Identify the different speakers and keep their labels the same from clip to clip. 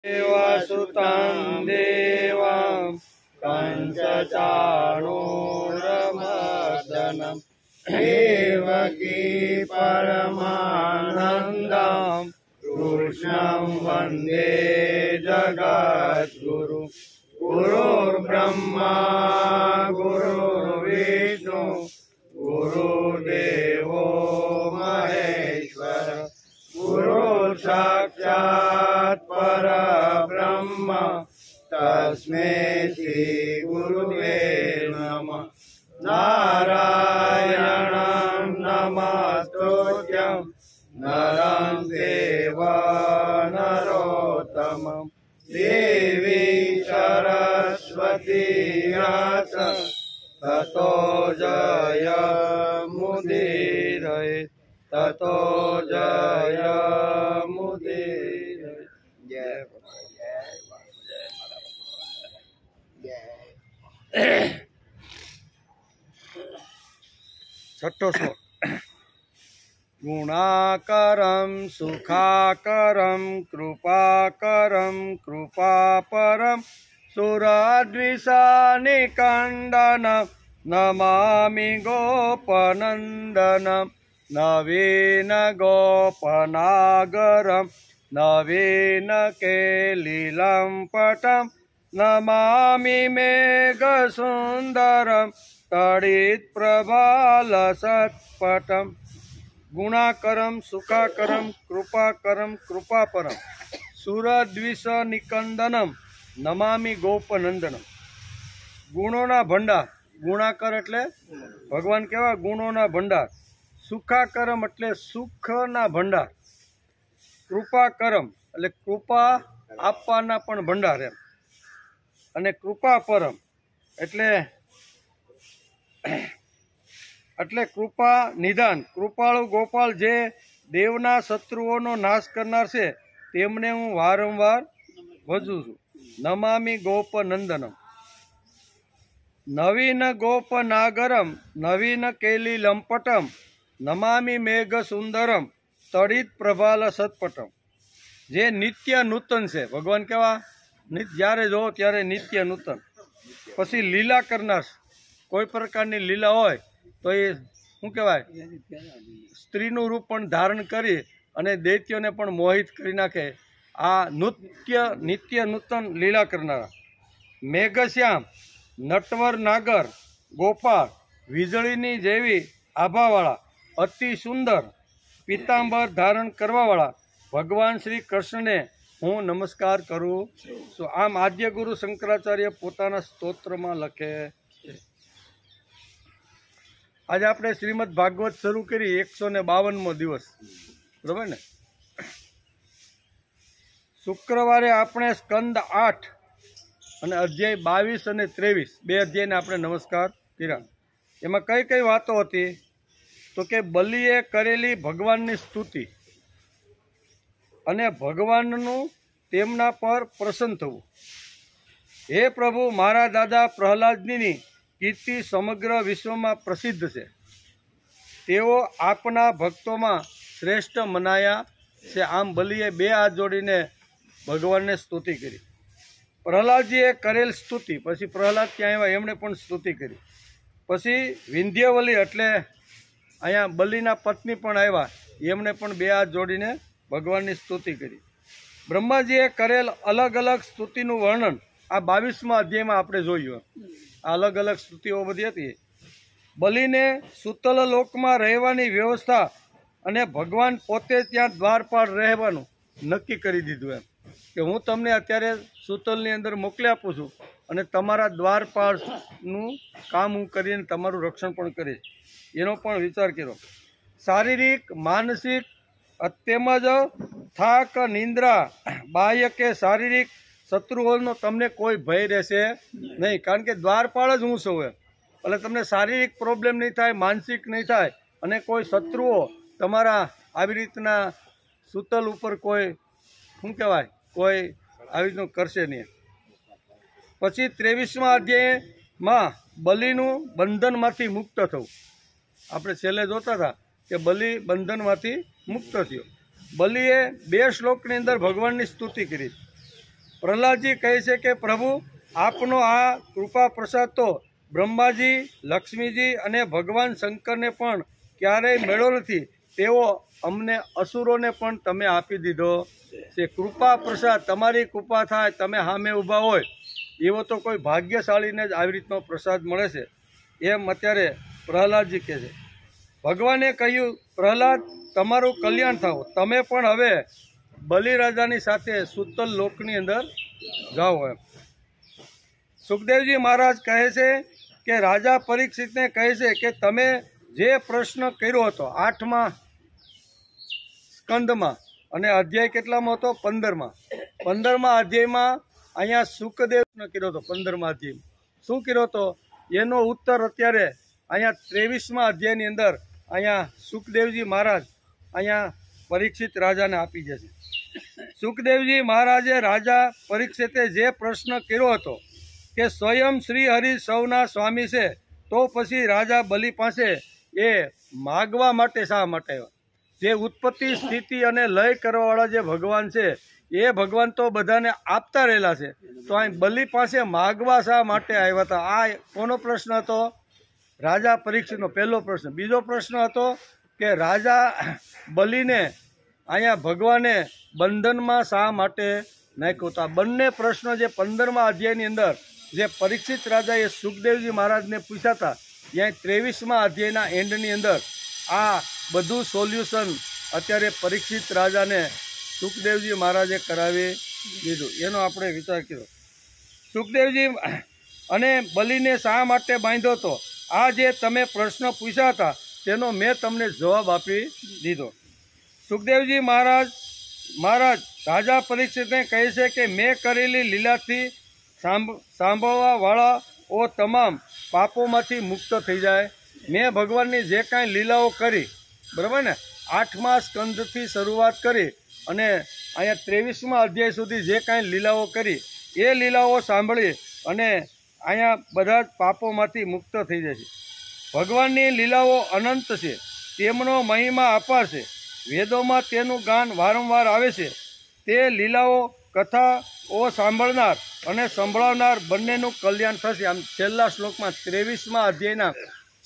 Speaker 1: देवसुतं देवं कंसचाणूरमर्दनं देवकी परमानन्दं कृष्णं वन्दे जगद्गुरु। गुरुर्ब्रह्मा गुरुर्विष्णु गुरुदेवो महेश्वर गुरुः साक्षात् परब्रह्म तस्मै श्री गुरुवे नमः। नारायणं नमस्तुभ्यं नरं चैव नरोत्तमं देवी सरस्वती ततो जयमुदीरये ततो जयमुदीरये। जय छठो श्लोक। गुणाकरं सुखाकरं कृपाकरं कृपापरं सुरद्विषनिकण्डनं नमामि गोपनन्दनं नवीन गोपनागरं नवीन केलिलं पटं नमामि मेघसुन्दरं तडित्प्रभालसत्पटम्। गुणाकरम सुखाकरम कृपाकरम कृपापरम सुरद्विषनिकंदनम नमामि गोपनंदनम। गुणोना भंडार, गुणाकर एटले भगवान केवा गुणोना भंडार, सुखाकरम एटले सुखना भंडार, कृपाकरम एटले कृपा आपवाना पण भंडार एम, अने कृपापरम एटले એટલે કૃપા નિદાન કૃપાળુ ગોપાળ જે દેવના શત્રુઓનો નાશ કરનાર છે તેમને હું વારંવાર ભજું છું। નમામિ ગોપનંદનમ નવીન ગોપનાગરમ નવીન કેલી લંપટમ નમામિ મેઘ સુંદરમ તડિત પ્રભાલ સત્પટમ। જે નિત્ય નૂતન છે, ભગવાન કેવા જ્યારે જો ત્યારે નિત્ય નૂતન। પછી લીલા કરનાર, કોઈ પ્રકારની લીલા હોય તો એ શું કહેવાય, સ્ત્રીનું રૂપ પણ ધારણ કરી અને દૈત્યોને પણ મોહિત કરી નાખે, આ નિત્ય નૂતન લીલા કરનારા। મેઘશ્યામ નટવર નાગર ગોપાળ વીજળીની જેવી આભાવાળા અતિ સુંદર પીતાંબર ધારણ કરવાવાળા ભગવાન શ્રી કૃષ્ણને હું નમસ્કાર કરું છું। આમ આદ્ય ગુરુ શંકરાચાર્ય પોતાના સ્તોત્રમાં લખે છે। आज आपणे श्रीमद भागवत शुरू करी 152मो दिवस, बराबर ने। शुक्रवारे आपणे स्कंद 8 अने अध्याय 22 अने 23 बे अध्याय ने आपणे नमस्कार कर्या। एमां कई कई वातो हती तो के बलिए करेली भगवाननी स्तुति अने भगवाननुं तेमना पर प्रसन्न थवुं। हे प्रभु, मारा दादा प्रहलादनी कीर्ति समग्र विश्व में प्रसिद्ध है। तेओ आपना भक्तों में श्रेष्ठ मनाया से। आम बलिए बे हाथ जोड़ीने भगवान ने स्तुति करी। प्रहलादजीए करेल स्तुति पछी प्रहलाद त्यां आव्या एमणे पण स्तुति करी। पछी विंध्यवली एटले अहींया बलिना पत्नी पण आव्या, एमणे पण बे हाथ जोड़ीने भगवाननी स्तुति करी। ब्रह्माजीए करेल अलग अलग स्तुतिनुं वर्णन आ 22मा अध्यायमां आपणे जोयुं। अलग अलग स्तुतिओ बधी हती। बलिने सुतल लोकमां रहेवानी व्यवस्था अने भगवान पोते त्यां द्वारपाल रहेवानुं नक्की करी दीधुं एम के हूँ तमने अत्यारे सुतलनी अंदर मोकली आपूं छुं अने तमारा द्वारपालनुं काम हूँ करीने तमारुं रक्षण पण करीश, एनो पण विचार कर्यो। शारीरिक मानसिक तेमज थाक निंद्रा बाह्य के शारीरिक शत्रुओनो तमने कोई भय रहेशे नहीं, कारण के द्वारपाल ज हूँ छुं એટલે તમને શારીરિક પ્રોબ્લેમ નહીં થાય, માનસિક નહીં થાય અને કોઈ શત્રુઓ તમારા આવી રીતના સુતલ ઉપર કોઈ શું કહેવાય કોઈ આવી રીતનું કરશે નહીં। પછી 23મા અધ્યાયમાં બલિનું બંધનમાંથી મુક્ત થવું। આપણે છેલ્લે જોતા હતા કે બલિ બંધનમાંથી મુક્ત થયો। બલિએ 2 શ્લોકની અંદર ભગવાનની સ્તુતિ કરી। પ્રહલાદજી કહે છે કે પ્રભુ આપનો આ કૃપા પ્રસાદ તો બ્રહ્માજી, લક્ષ્મીજી અને ભગવાન શંકરને પણ ક્યારેય મળ્યો નથી, તેવો અમને અસુરોને પણ તમે આપી દીધો છે. કૃપા પ્રસાદ, તમારી કૃપા થાય, તમે સામે ઊભા હોય એવો તો કોઈ ભાગ્યશાળીને જ આવી રીતનો પ્રસાદ મળે છે, એમ અત્યારે પ્રહલાદજી કહે છે. ભગવાને કહ્યું, પ્રહલાદ, તમારું કલ્યાણ થાવ, તમે પણ હવે બલિરાજાની સાથે સુતલ લોકની અંદર જાઓ. એમ સુખદેવજી મહારાજ કહે છે કે રાજા પરીક્ષિતને કહે છે કે તમે જે પ્રશ્ન કર્યો હતો 8મા સ્કંદમાં, અને અધ્યાય કેટલામાં હતો? 15માં. 15મા અધ્યાયમાં અહીંયા સુખદેવને કર્યો હતો. 15મા અધ્યાયમાં શું કર્યો હતો એનો ઉત્તર અત્યારે અહીંયા 23મા અધ્યાયની અંદર અહીંયા સુખદેવજી મહારાજ અહીંયા પરીક્ષિત રાજાને આપી જશે. સુખદેવજી મહારાજે રાજા પરીક્ષિતે જે પ્રશ્ન કર્યો હતો કે સ્વયં શ્રી હરિ સૌના સ્વામી છે, તો પછી રાજા બલિ પાસે એ માગવા માટે શા માટે આવ્યા? જે ઉત્પત્તિ, સ્થિતિ અને લય કરવાવાળા જે ભગવાન છે એ ભગવાન તો બધાને આપતા રહેલા છે, તો અહીં બલિ પાસે માગવા શા માટે આવ્યા હતા? આ કોનો પ્રશ્ન હતો? રાજા પરીક્ષિતનો પહેલો પ્રશ્ન. બીજો પ્રશ્ન હતો કે રાજા બલિને અહીંયા ભગવાને બંધનમાં શા માટે નાખ્યો હતો? આ બંને પ્રશ્નો જે 15મા અધ્યાયની અંદર જે પરીક્ષિત રાજાએ સુખદેવજી મહારાજને પૂછ્યા હતા, ત્યાં 23મા અધ્યાયના એન્ડની અંદર આ બધું સોલ્યુશન અત્યારે પરીક્ષિત રાજાને સુખદેવજી મહારાજે કરાવી દીધું. એનો આપણે વિચાર કર્યો. સુખદેવજી અને બલિને શા માટે બાંધ્યો હતો? આ જે તમે પ્રશ્ન પૂછ્યા હતા તેનો મેં તમને જવાબ આપી દીધો. સુખદેવજી મહારાજ રાજા પરીક્ષિતને કહે છે કે મેં કરેલી લીલાથી સાંભળવાવાળા ઓ તમામ પાપોમાંથી મુક્ત થઈ જાય. મેં ભગવાનની જે કાંઈ લીલાઓ કરી, બરાબર ને, 8મા સ્કંદથી શરૂઆત કરી અને અહીંયા 23મા અધ્યાય સુધી જે કાંઈ લીલાઓ કરી, એ લીલાઓ સાંભળી અને અહીંયા બધા જ પાપોમાંથી મુક્ત થઈ જાય છે. ભગવાનની લીલાઓ અનંત છે, તેમનો મહિમા અપાર છે. વેદોમાં તેનું ગાન વારંવાર આવે છે. તે લીલાઓ કથાઓ સાંભળનાર અને સંભળાવનાર બંનેનું કલ્યાણ થશે. આમ છેલ્લા શ્લોકમાં 23મા અધ્યાયના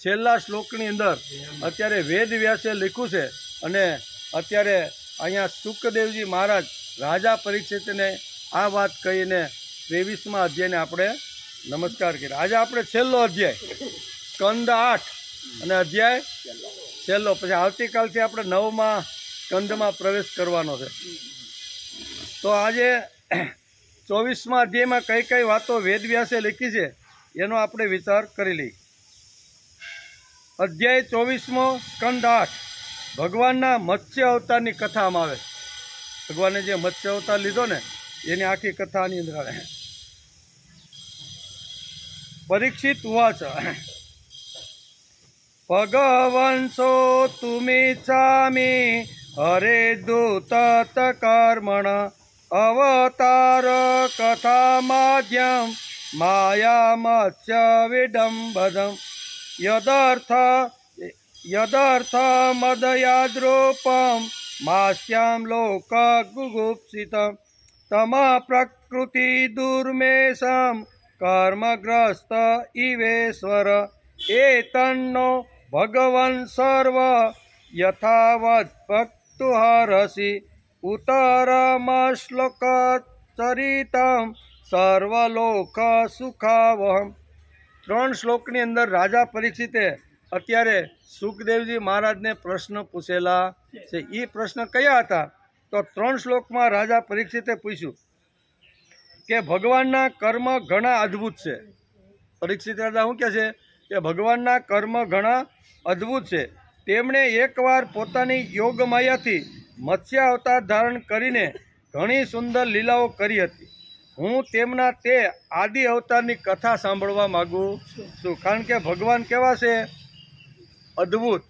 Speaker 1: છેલ્લા શ્લોકની અંદર અત્યારે વેદ વ્યાસે લખ્યું છે, અને અત્યારે અહીંયા સુખદેવજી મહારાજ રાજા પરીક્ષિતને આ વાત કહીને 23મા અધ્યાયને આપણે નમસ્કાર કર્યા. આજે આપણે છેલ્લો અધ્યાય સ્કંદ 8 અને અધ્યાય છેલ્લો, પછી આવતીકાલથી આપણે 9મા સ્કંદમાં પ્રવેશ કરવાનો છે. તો આજે 24મા અધ્યાયમાં કઈ કઈ વાતો વેદવ્યાસે લખી છે એનો આપણે વિચાર કરી લઈએ. અધ્યાય 24મો સ્કંદ 8 ભગવાનના મત્સ્ય અવતારની કથામાં આવે. ભગવાને જે મત્સ્ય અવતાર લીધો ને એની આખી કથાની અંદર આવે. પરીક્ષિત ઉવાચ ભગવંશો તુમિચ્છામિ હરે દૂત કર્મણ અવતાર કથા માધ્યમ માયા મત્સ્ય વિડંબદમ યદર્થ મદયાદ્રોપમ માસ્યામ લોક ગુગુપ્સિતમ તમ પ્રકૃતિ દુર્મેષમ કર્મગ્રસ્ત ઇવેશ્વર એતન્નો ભગવન સર્વ યથાવત ભક્તુહરસી ઉત્તરમશ્લોક ચરિતમ સર્વલોક સુખાવહમ. 3 શ્લોકની અંદર રાજા પરીક્ષિતે અત્યારે સુખદેવજી મહારાજને પ્રશ્ન પૂછેલા છે. એ પ્રશ્ન કયા હતા? તો 3 શ્લોકમાં રાજા પરીક્ષિતે પૂછ્યું કે ભગવાનના કર્મ ઘણા અદ્ભુત છે. પરીક્ષિત રાજા શું કહે છે કે ભગવાનના કર્મ ઘણા અદ્ભુત છે. તેમણે એકવાર પોતાની યોગમાયાથી મત્સ્ય અવતાર ધારણ કરીને ઘણી સુંદર લીલાઓ કરી હતી. હું તેમના તે આદિ અવતારની કથા સાંભળવા માગું છું. કારણ કે ભગવાન કેવા છે? અદ્ભુત.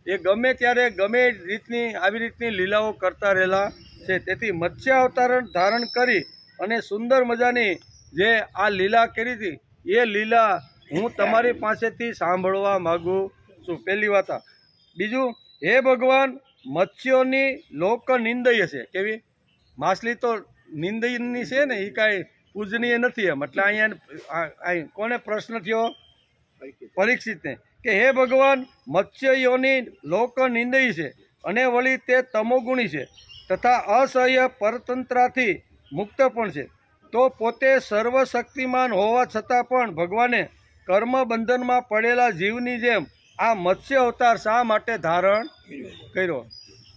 Speaker 1: એ ગમે ત્યારે ગમે રીતની આવી રીતની લીલાઓ કરતા રહેલા છે. તેથી મત્સ્ય અવતાર ધારણ કરી અને સુંદર મજાની જે આ લીલા કરી હતી એ લીલા હું તમારી પાસેથી સાંભળવા માગું છું. પહેલી વાત આ. બીજું, હે ભગવાન, મત્સ્યોની લોક નિંદય છે. કેવી? માછલી તો નિંદનની છે ને એ કાંઈ પૂજનીય નથી એમ. એટલે અહીંયા કોને પ્રશ્ન થયો? પરીક્ષિતને, કે હે ભગવાન, મત્સ્ય યોની લોક નિંદય છે અને વળી તે તમોગુણી છે તથા અસહ્ય પરતંત્રાથી મુક્ત પણ છે, તો પોતે સર્વશક્તિમાન હોવા છતાં પણ ભગવાને કર્મ બંધનમાં પડેલા જીવની જેમ આ મત્સ્ય અવતાર શા માટે ધારણ કર્યો?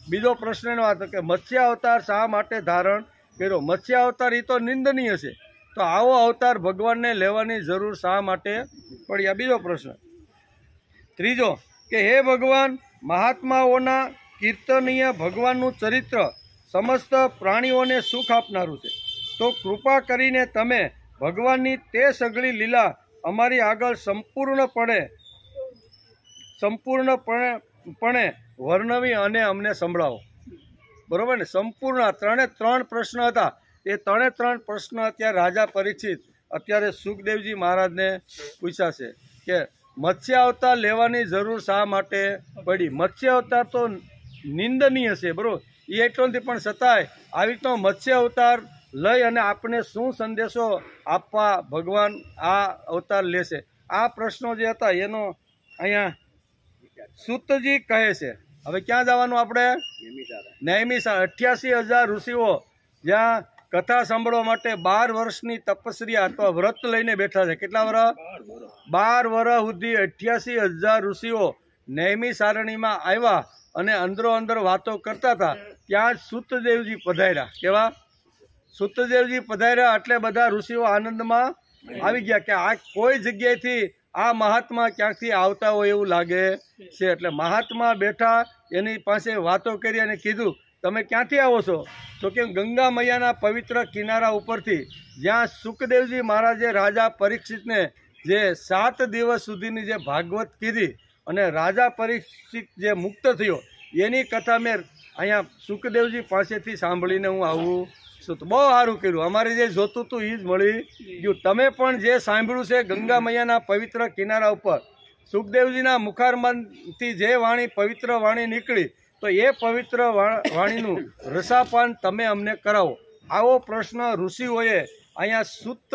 Speaker 1: બીજો પ્રશ્નનો હતો કે મત્સ્ય અવતાર શા માટે ધારણ કર્યો? મત્સ્ય અવતાર એ તો નિંદનીય છે, તો આવો અવતાર ભગવાનને લેવાની જરૂર શા માટે પડી? આ બીજો પ્રશ્ન. ત્રીજો, કે હે ભગવાન, મહાત્માઓના કીર્તનીય ભગવાનનું ચરિત્ર સમસ્ત પ્રાણીઓને સુખ આપનારું છે, તો કૃપા કરીને તમે ભગવાનની તે સઘળી લીલા અમારી આગળ સંપૂર્ણપણે વર્ણવી અને અમને સંભળાવો. બરોબર ને? સંપૂર્ણ ત્રણ પ્રશ્ન હતા. એ ત્રણ પ્રશ્ન અત્યારે રાજા પરીક્ષિત અત્યારે સુખદેવજી મહારાજને પૂછ્યા છે કે મત્સ્ય અવતાર લેવાની જરૂર શા માટે પડી? મત્સ્ય અવતાર તો નિંદનીય છે, બરોબર, એ એટલો નથી, પણ છતાંય આવી રીતનો મત્સ્ય અવતાર લઈ અને આપણે શું સંદેશો આપવા ભગવાન આ અવતાર લેશે? આ પ્રશ્નો જે હતા એનો અહીંયા સૂતજી કહે છે. હવે ક્યાં જવાનું આપણે? નૈમિષારણ્ય. 88,000 ઋષિઓ જ્યાં કથા સાંભળવા માટે 12 વર્ષની તપસ્યા અથવા વ્રત લઈને બેઠા છે. કેટલા વર્ષ? 12 વર્ષ સુધી 88,000 ઋષિઓ નૈમિષારણ્યમાં આવ્યા અને અંદર વાતો કરતા હતા. ત્યાં સૂતદેવજી પધાર્યા. કેવા? સૂતદેવજી પધાર્યા એટલે બધા ઋષિઓ આનંદમાં આવી ગયા કે આ કોઈ જગ્યાએથી આ મહાત્મા ક્યાંકથી આવતા હોય એવું લાગે છે. એટલે મહાત્મા બેઠા, એની પાસે વાતો કરી અને કીધું તમે ક્યાંથી આવો છો? તો કે ગંગા મૈયાના પવિત્ર કિનારા ઉપરથી, જ્યાં સુખદેવજી મહારાજે રાજા પરીક્ષિતને જે 7 દિવસ સુધીની જે ભાગવત કીધી અને રાજા પરીક્ષિત જે મુક્ત થયો એની કથા મેં અહીંયા સુખદેવજી પાસેથી સાંભળીને હું આવું છું. તો બહુ સારું કર્યું, અમારે જે જોતું હતું એ જ મળી ગયું. તમે પણ જે સાંભળ્યું છે ગંગા મૈયાના પવિત્ર કિનારા ઉપર સુખદેવજીના મુખારમાંથી જે વાણી, પવિત્ર વાણી નીકળી, તો એ પવિત્ર વાણીનું રસાપાન તમે અમને કરાવો. આવો પ્રશ્ન ઋષિઓએ અહીંયા સૂત,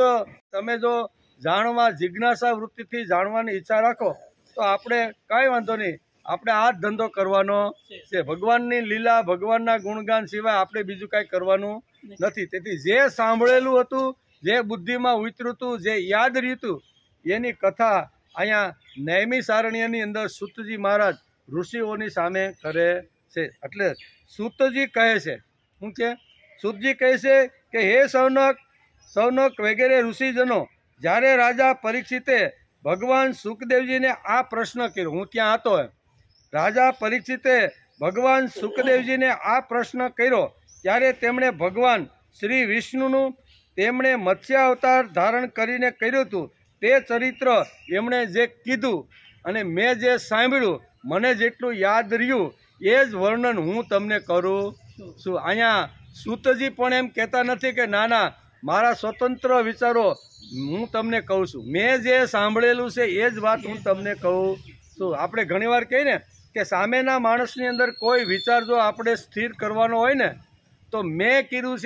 Speaker 1: તમે જો જાણવા જિજ્ઞાસા વૃત્તિથી જાણવાની ઈચ્છા રાખો તો આપણે કાંઈ વાંધો નહીં, આપણે આ જ ધંધો કરવાનો છે. ભગવાનની લીલા, ભગવાનના ગુણગાન સિવાય આપણે બીજું કાંઈ કરવાનું નથી. તેથી જે સાંભળેલું હતું, જે બુદ્ધિમાં ઉતર્યું હતું, જે યાદ રહ્યું હતું, એની કથા અહીંયા નૈમિષારણ્યની અંદર સૂતજી મહારાજ ઋષિઓની સામે કરે છે. એટલે સૂતજી કહે છે, શું કે? સૂતજી કહે છે કે હે સૌનક વગેરે ઋષિજનો, જ્યારે રાજા પરીક્ષિતે ભગવાન સુખદેવજીને આ પ્રશ્ન કર્યો, હું ત્યાં હતો, રાજા પરીક્ષિતે ભગવાન સુખદેવજીને આ પ્રશ્ન કર્યો ત્યારે તેમણે ભગવાન શ્રી વિષ્ણુનું તેમણે મત્સ્ય અવતાર ધારણ કરીને કર્યું હતું તે ચરિત્ર એમણે જે કીધું અને મેં જે સાંભળ્યું, મને જેટલું યાદ રહ્યું એ જ વર્ણન હું તમને કરું છું. અહીંયા સૂતજી પણ એમ કહેતા નથી કે ના ના, મારા સ્વતંત્ર વિચારો હું તમને કહું છું, મેં જે સાંભળેલું છે એ જ વાત હું તમને કહું છું. આપણે ઘણીવાર કહીએ ને કે સામેના માણસની અંદર કોઈ વિચાર જો આપણે સ્થિર કરવાનો હોય ને તો મેં કીધું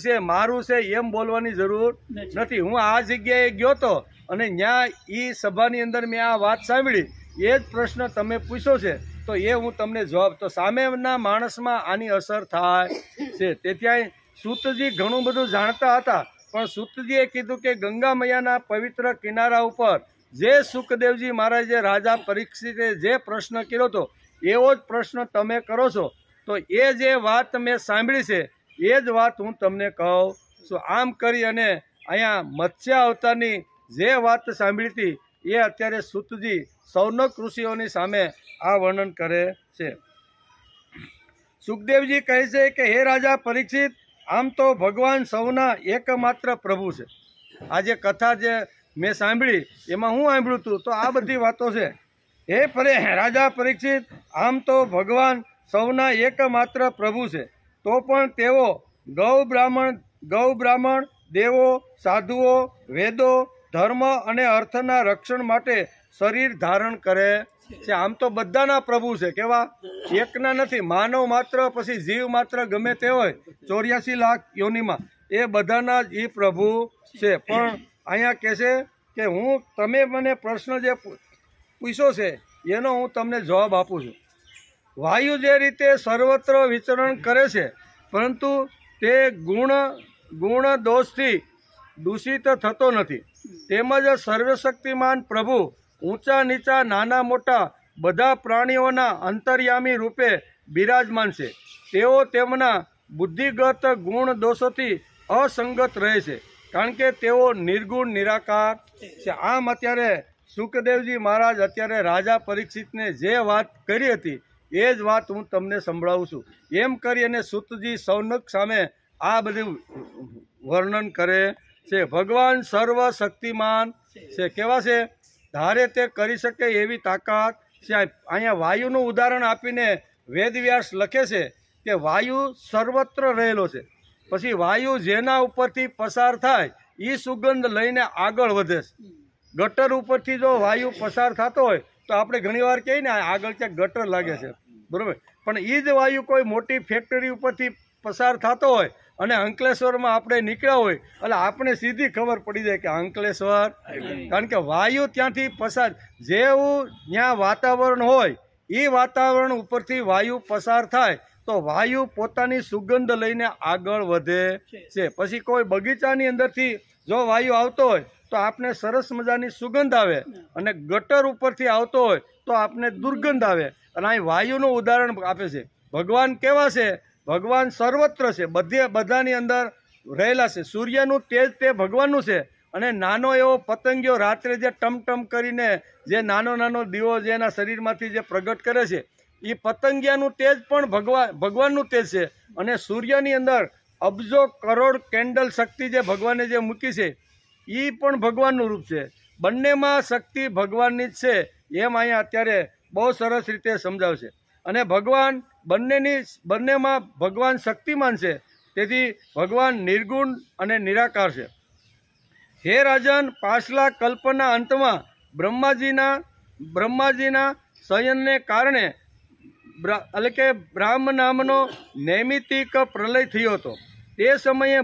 Speaker 1: છે, મારું છે એમ બોલવાની જરૂર નથી. હું આ જગ્યાએ ગયો તો અને ત્યાં એ સભાની અંદર મેં આ વાત સાંભળી, એ જ પ્રશ્ન તમે પૂછ્યો છે તો એ હું તમને જવાબ, તો સામેના માણસમાં આની અસર થાય છે. તેથી સૂતજી ઘણું બધું જાણતા હતા, પણ સૂતજીએ કીધું કે ગંગા મૈયાના પવિત્ર કિનારા ઉપર જે સુખદેવજી મહારાજે રાજા પરીક્ષિતે જે પ્રશ્ન કર્યો હતો એવો જ પ્રશ્ન તમે કરો છો, તો એ જે વાત મેં સાંભળી છે એ જ વાત હું તમને કહું છું. આમ કરી અને અહીંયા મત્સ્ય અવતારની જે વાત સાંભળી હતી એ અત્યારે સૂતજી સૌનક ઋષિઓની સામે આ વર્ણન કરે છે. સુખદેવજી કહે છે કે હે રાજા પરીક્ષિત, આમ તો ભગવાન સૌના એકમાત્ર પ્રભુ છે. આ જે કથા જે મેં સાંભળી એમાં હું સાંભળ્યું હતું, તો આ બધી વાતો છે. હે રાજા પરીક્ષિત, આમ તો ભગવાન સૌના એકમાત્ર પ્રભુ છે, તો પણ તેઓ ગૌ બ્રાહ્મણ, દેવો, સાધુઓ, વેદો, ધર્મ અને અર્થના રક્ષણ માટે શરીર ધારણ કરે છે આમ તો બધાના પ્રભુ છે, કેવા એકના નથી, માનવ માત્ર પછી જીવ માત્ર ગમે તે હોય 84 લાખ યોનિમાં એ બધાના જ એ પ્રભુ છે. પણ અહીંયા કહે છે કે તમે મને પ્રશ્ન જે પૂછ્યો છે એનો હું તમને જવાબ આપું છું. વાયુ જે રીતે સર્વત્ર વિચરણ કરે છે પરંતુ તે ગુણ દોષથી દૂષિત થતો નથી, તેમજ સર્વશક્તિમાન પ્રભુ ઊંચા નીચા નાના મોટા બધા પ્રાણીઓના અંતર્યામી રૂપે બિરાજમાન છે. તેઓ તેમના બુદ્ધિગત ગુણ દોષોથી અસંગત રહે છે, કારણ કે તેઓ નિર્ગુણ નિરાકાર છે. આમ અત્યારે સુખદેવજી મહારાજ અત્યારે રાજા પરીક્ષિતને જે વાત કરી હતી એ જ વાત હું તમને સંભળાવું છું. એમ કરી અને સૂતજી સૌનક સામે આ બધું વર્ણન કરે છે. ભગવાન સર્વ શક્તિમાન છે, કેવા છે? ધારે તે કરી શકે એવી તાકાત છે. અહીંયા વાયુનું ઉદાહરણ આપીને વેદવ્યાસ લખે છે કે વાયુ સર્વત્ર રહેલો છે, પછી વાયુ જેના ઉપરથી પસાર થાય એ સુગંધ લઈને આગળ વધે છે. ગટર ઉપરથી જો વાયુ પસાર થતો હોય તો આપણે ઘણીવાર કહીએ ને આગળ ક્યાંક ગટર લાગે છે, બરાબર, પણ એ જ વાયુ કોઈ મોટી ફેક્ટરી ઉપરથી પસાર થતો હોય અને અંકલેશ્વરમાં આપણે નીકળ્યા હોય એટલે આપણે સીધી ખબર પડી જાય કે અંકલેશ્વર, કારણ કે વાયુ ત્યાંથી પસાર, જેવું ત્યાં વાતાવરણ હોય એ વાતાવરણ ઉપરથી વાયુ પસાર થાય તો વાયુ પોતાની સુગંધ લઈને આગળ વધે છે. પછી કોઈ બગીચાની અંદરથી જો વાયુ આવતો હોય તો આપને સરસ મજાની સુગંધ આવે, અને ગટર ઉપરથી આવતો હોય તો આપને દુર્ગંધ આવે. અને અહીં વાયુનું ઉદાહરણ આપે છે. ભગવાન કેવા છે? ભગવાન સર્વત્ર છે, બધાની અંદર રહેલા છે. સૂર્યનું તેજ તે ભગવાનનું છે, અને નાનો એવો પતંગિયો રાત્રે જે ટમટમ કરીને જે નાનો દીવો જે એના શરીરમાંથી જે પ્રગટ કરે છે એ પતંગિયાનું તેજ પણ ભગવાનનું તેજ છે. અને સૂર્યની અંદર અબજો કરોડ કેન્ડલ શક્તિ જે ભગવાને જે મૂકી છે એ પણ ભગવાનનું રૂપ છે. બંનેમાં શક્તિ ભગવાનની જ છે, એમ અહીંયા અત્યારે બહુ સરસ રીતે સમજાવશે. અને ભગવાન બંનેમાં ભગવાન શક્તિમાન છે, તેથી ભગવાન નિર્ગુણ અને નિરાકાર છે. હે રાજન, પાછલા કલ્પના અંતમાં બ્રહ્માજીના શયનને કારણે એટલે કે બ્રાહ્મ નામનો નૈમિતિક પ્રલય થયો હતો. તે સમયે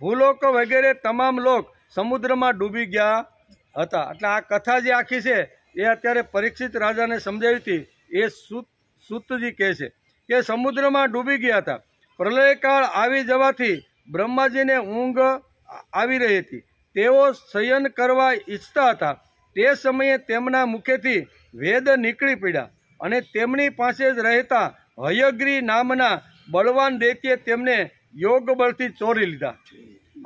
Speaker 1: ભૂલોક વગેરે તમામ લોક સમુદ્રમાં ડૂબી ગયા હતા. એટલે આ કથા જે આખી છે એ અત્યારે પરીક્ષિત રાજાને સમજાવી હતી. એ સૂતજી કહે છે કે સમુદ્રમાં ડૂબી ગયા હતા. પ્રલયકાળ આવી જવાથી બ્રહ્માજીને ઊંઘ આવી રહી હતી. તેઓ શયન કરવા ઈચ્છતા હતા. તે સમયે તેમના મુખેથી વેદ નીકળી પડ્યા, અને તેમની પાસે જ રહેતા હયગ્રી નામના બળવાન દૈત્યે તેમને યોગ બળથી ચોરી લીધા.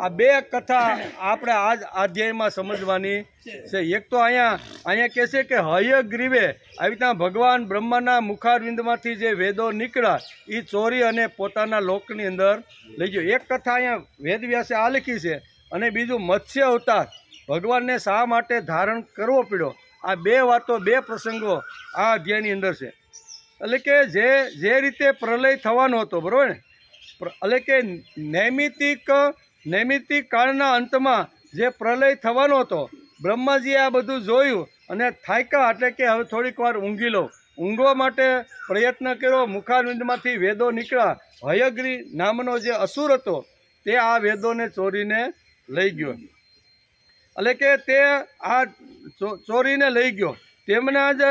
Speaker 1: આ બે કથા આપણે આજ અધ્યાયમાં સમજવાની છે. એક તો અહીંયા કહે છે કે હયગ્રીવે આવી રીતના ભગવાન બ્રહ્માના મુખારવિંદમાંથી જે વેદો નીકળ્યા એ ચોરી અને પોતાના લોકની અંદર લઈ ગયો. એક કથા અહીંયા વેદવ્યાસે આ લખી છે. અને બીજું મત્સ્ય અવતાર ભગવાનને શા માટે ધારણ કરવો પડ્યો, આ બે વાતો, બે પ્રસંગો આ અધ્યાયની અંદર છે. એટલે કે જે રીતે પ્રલય થવાનો હતો, બરાબર ને, એટલે કે નૈમિતિક કાળના અંતમાં જે પ્રલય થવાનો હતો, બ્રહ્માજીએ આ બધું જોયું અને થાક્યા, એટલે કે હવે થોડીક વાર ઊંઘી લો. ઊંઘવા માટે પ્રયત્ન કર્યો, મુખારવિંદમાંથી વેદો નીકળ્યા. હયગ્રી નામનો જે અસુર હતો તે આ વેદોને ચોરીને લઈ ગયો. એટલે કે તે આ ચોરીને લઈ ગયો. તેમના જ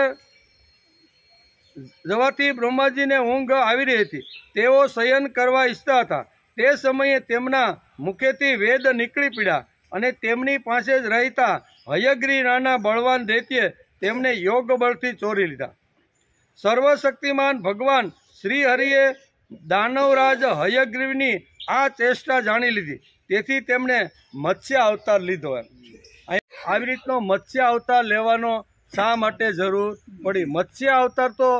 Speaker 1: જવાથી બ્રહ્માજીને ઊંઘ આવી રહી હતી. તેઓ શયન કરવા ઈચ્છતા હતા. તે સમયે તેમના મુખેથી વેદ નીકળી પડ્યા, અને તેમની પાસે જ રહેતા હયગ્રી નાના બળવાન દૈત્યે તેમને યોગ બળથી ચોરી લીધા. સર્વશક્તિમાન ભગવાન શ્રી હરિએ દાનવરાજ હયગ્રીવની આ ચેષ્ટા જાણી લીધી. તેથી તેમણે મત્સ્ય અવતાર લીધો. આવી રીતનો મત્સ્ય અવતાર લેવાનો શા માટે જરૂર પડી? મત્સ્ય અવતાર તો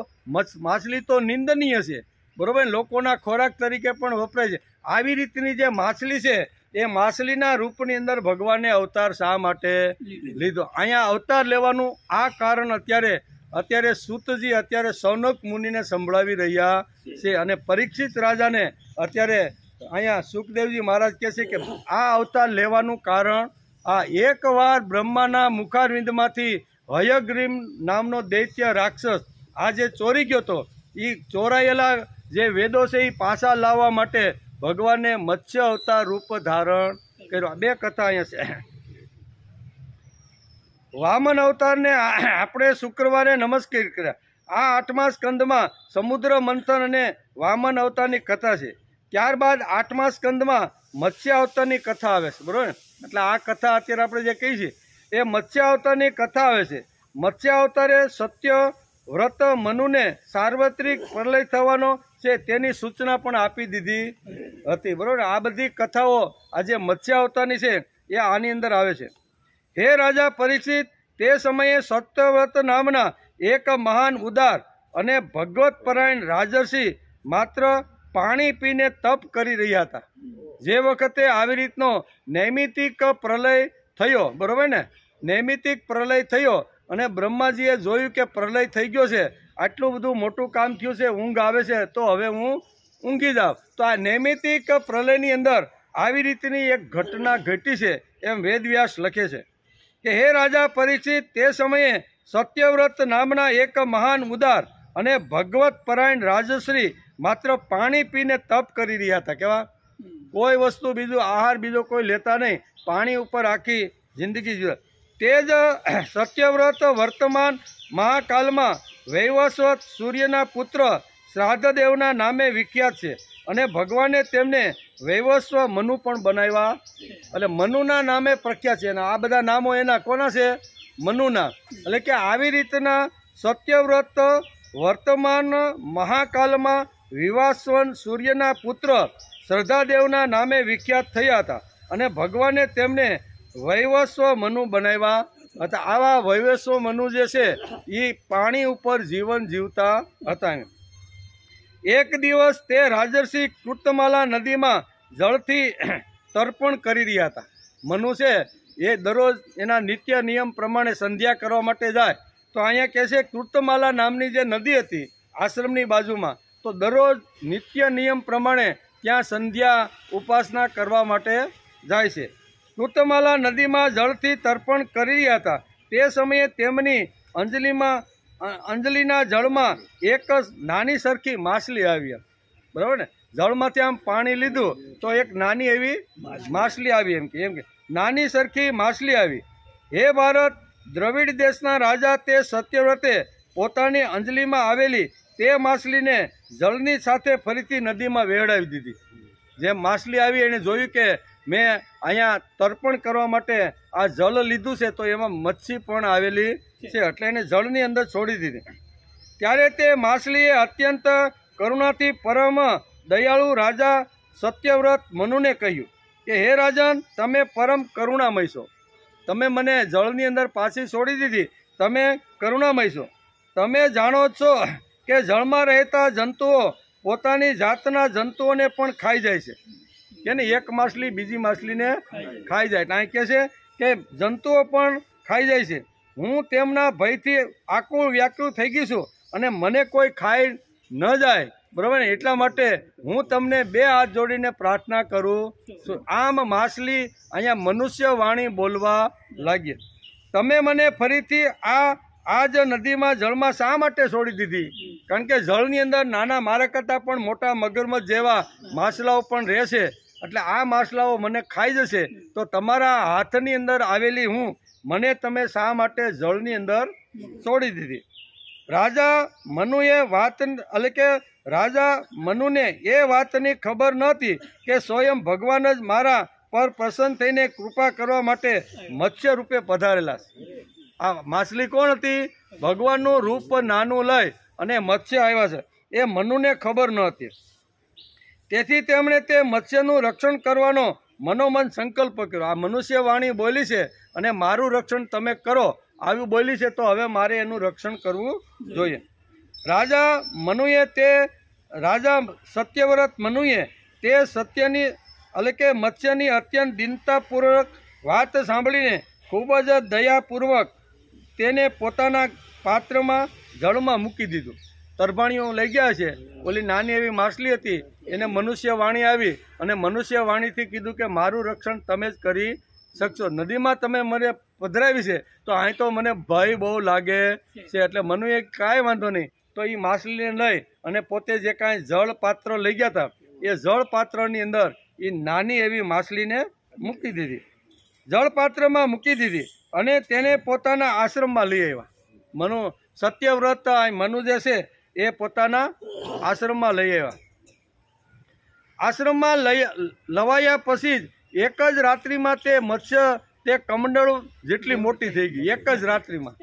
Speaker 1: માછલી તો નિંદનીય છે, બરોબર, લોકોના ખોરાક તરીકે પણ વપરાય છે. આવી રીતની જે માછલી છે એ માછલીના રૂપની અંદર ભગવાને અવતાર શા માટે લીધો? અહીંયા અવતાર લેવાનું આ કારણ અત્યારે સૂતજી અત્યારે સૌનક મુનિને સંભળાવી રહ્યા છે. અને પરીક્ષિત રાજાને અત્યારે અહીંયા સુખદેવજી મહારાજ કહે છે કે આ અવતાર લેવાનું કારણ આ એકવાર બ્રહ્માના મુખારવિંદમાંથી હયગ્રીમ નામનો દૈત્ય રાક્ષસ આ જે ચોરી ગયો હતો, એ ચોરાયેલા જે વેદો છે એ પાછા લાવવા માટે ભગવાને મત્સ્ય અવતાર રૂપ ધારણ કર્યું. 2 કથા અહીંયા છે. વામન અવતારને આપણે શુક્રવારે નમસ્કાર કર્યા. આ 8મા સ્કંદમાં સમુદ્ર મંથન અને વામન અવતારની કથા છે. ત્યારબાદ 8મા સ્કંદમાં મત્સ્ય અવતારની કથા આવે છે, બરોબર ને? એટલે આ કથા અત્યારે આપણે જે કહી છે એ મત્સ્ય અવતારની કથા આવે છે. મત્સ્ય અવતારે સત્ય વ્રત મનુને સાર્વત્રિક પ્રલય થવાનો છે તેની સૂચના પણ આપી દીધી હતી, બરોબર. આ બધી કથાઓ આ જે મત્સ્ય અવતારની છે એ આની અંદર આવે છે. હે રાજા પરીક્ષિત, તે સમયે સત્યવ્રત નામના એક મહાન ઉદાર અને ભગવત પરાયણ રાજર્ષિ માત્ર પાણી પીને તપ કરી રહ્યા હતા. જે વખતે આવી રીતનો નૈમિતિક પ્રલય થયો, બરોબર ને? નૈમિતિક પ્રલય થયો અને બ્રહ્માજીએ જોયું કે પ્રલય થઈ ગયો છે, આટલું બધું મોટું કામ થયું છે, ઊંઘ આવે છે, તો હવે હું ઊંઘી જાઉં. તો આ નૈમિતિક પ્રલયની અંદર આવી રીતની એક ઘટના ઘટી છે એમ વેદવ્યાસ લખે છે કે હે રાજા પરીક્ષિત, તે સમયે સત્યવ્રત નામના એક મહાન ઉદાર અને ભગવત પરાયણ રાજશ્રી માત્ર પાણી પીને તપ કરી રહ્યા હતા. કેવા? કોઈ વસ્તુ બીજું આહાર બીજો કોઈ લેતા નહીં, પાણી ઉપર આખી જિંદગી જીવે. તે જ સત્યવ્રત વર્તમાન મહાકાલમાં વૈવસ્વત સૂર્યના પુત્ર શ્રાદ્ધદેવના નામે વિખ્યાત છે અને ભગવાને તેમને વૈવસ્વ મનુ પણ બનાવ્યા. એટલે મનુના નામે પ્રખ્યાત છે. આ બધા નામો એના કોના છે? મનુના. એટલે કે આવી રીતના સત્યવ્રત વર્તમાન મહાકાલમાં વિવાસવન સૂર્યના પુત્ર શ્રદ્ધાદેવના નામે વિખ્યાત થયા હતા અને ભગવાને તેમને વૈવસ્વ મનુ બનાવ્યા હતા. આવા વૈવસ્વ મનુ જે છે એ પાણી ઉપર જીવન જીવતા હતા. એક દિવસ તે રાજર્ષિ કૃતમાલા નદીમાં જળથી તર્પણ કરી રહ્યા હતા. મનુ છે એ દરરોજ એના નિત્ય નિયમ પ્રમાણે સંધ્યા કરવા માટે જાય. તો અહીંયા કહે છે કૃતમાલા નામની જે નદી હતી આશ્રમની બાજુમાં, તો દરરોજ નિત્ય નિયમ પ્રમાણે ત્યાં સંધ્યા ઉપાસના કરવા માટે જાય છે. કૃતમાલા નદીમાં જળથી તર્પણ કરી રહ્યા હતા. તે સમયે તેમની અંજલિના જળમાં એક નાની સરખી માછલી આવી. બરાબર ને? જળમાંથી આમ પાણી લીધું તો એક નાની એવી માછલી આવી. એમ કે નાની સરખી માછલી આવી. હે ભારત, દ્રવિડ દેશના રાજા તે સત્યવ્રતે પોતાની અંજલિમાં આવેલી તે માછલીને જળની સાથે ફરીથી નદીમાં વહેવડાવી દીધી. જેમ માછલી આવી એને જોયું કે મેં અહીંયા તર્પણ કરવા માટે આ જળ લીધું છે તો એમાં મચ્છી પણ આવેલી છે, એટલે એને જળની અંદર છોડી દીધી. ત્યારે તે માછલીએ અત્યંત કરુણાથી પરમ દયાળુ રાજા સત્યવ્રત મનુને કહ્યું કે હે રાજન, તમે પરમ કરુણામય છો. તમે મને જળની અંદર પાછી છોડી દીધી, તમે કરુણામય છો. તમે જાણો છો કે જળમાં રહેતા જંતુઓ પોતાની જાતના જંતુઓને પણ ખાઈ જાય છે. કે ને એક માછલી બીજી માછલીને ખાઈ જાય. અહીં કહે છે કે જંતુઓ પણ ખાઈ જાય છે. હું તેમના ભયથી આકુળ વ્યાકુળ થઈ ગઈ છું અને મને કોઈ ખાઈ ન જાય, બરાબર ને? એટલા માટે હું તમને 2 હાથ જોડીને પ્રાર્થના કરું છું. આમ માછલી અહીંયા મનુષ્ય વાણી બોલવા લાગી. તમે મને ફરીથી આ જ નદીમાં જળમાં શા માટે છોડી દીધી? કારણ કે જળની અંદર નાના મારા કરતાં પણ મોટા મગરમચ્છ જેવા માછલાઓ પણ રહેશે, એટલે આ માછલાઓ મને ખાઈ જશે. તો તમારા હાથની અંદર આવેલી હું મને તમે શા માટે જળની અંદર છોડી દીધી? રાજા મનુએ રાજા મનુને એ વાતની ખબર નહોતી કે સ્વયં ભગવાન જ મારા પર પ્રસન્ન થઈને કૃપા કરવા માટે મત્સ્ય રૂપે પધારેલા છે. આ માછલી કોણ હતી? ભગવાનનું રૂપ નાનું લઈ અને મત્સ્ય આવ્યા છે, એ મનુને ખબર ન હતી. તેથી તેમણે તે મત્સ્યનું રક્ષણ કરવાનો મનોમન સંકલ્પ કર્યો. આ મનુષ્ય વાણી બોલી છે અને મારું રક્ષણ તમે કરો આવી બોલી છે, તો હવે મારે એનું રક્ષણ કરવું જોઈએ. રાજા સત્યવ્રત મનુએ તે સત્યની એટલે કે મત્સ્યની અત્યંત દીનતાપૂર્વક વાત સાંભળીને ખૂબ જ દયાપૂર્વક તેને પોતાના પાત્રમાં જળમાં મૂકી દીધું. તરભાણીઓ લઈ ગયા છે. ઓલી નાની એવી માછલી હતી, એને મનુષ્ય વાણી આવી અને મનુષ્ય વાણીથી કીધું કે મારું રક્ષણ તમે જ કરી શકશો. નદીમાં તમે મને પધરાવી છે તો અહીં તો મને ભય બહુ લાગે છે. એટલે મનુએ કાંઈ વાંધો નહીં તો એ માછલીને લઈ અને પોતે જે કાંઈ જળ પાત્ર લઈ ગયા હતા એ જળ પાત્રની અંદર એ નાની એવી માછલીને મૂકી દીધી, જળ પાત્રમાં મૂકી દીધી અને તેને પોતાના આશ્રમમાં લઈ આવ્યા. મનુ સત્યવ્રત મનુ જે છે એ પોતાના આશ્રમમાં લઈ આવ્યા. આશ્રમમાં લવાયા પછી જ એક જ રાત્રિમાં તે મત્સ્ય તે કમંડળ જેટલી મોટી થઈ ગઈ. એક જ રાત્રિમાં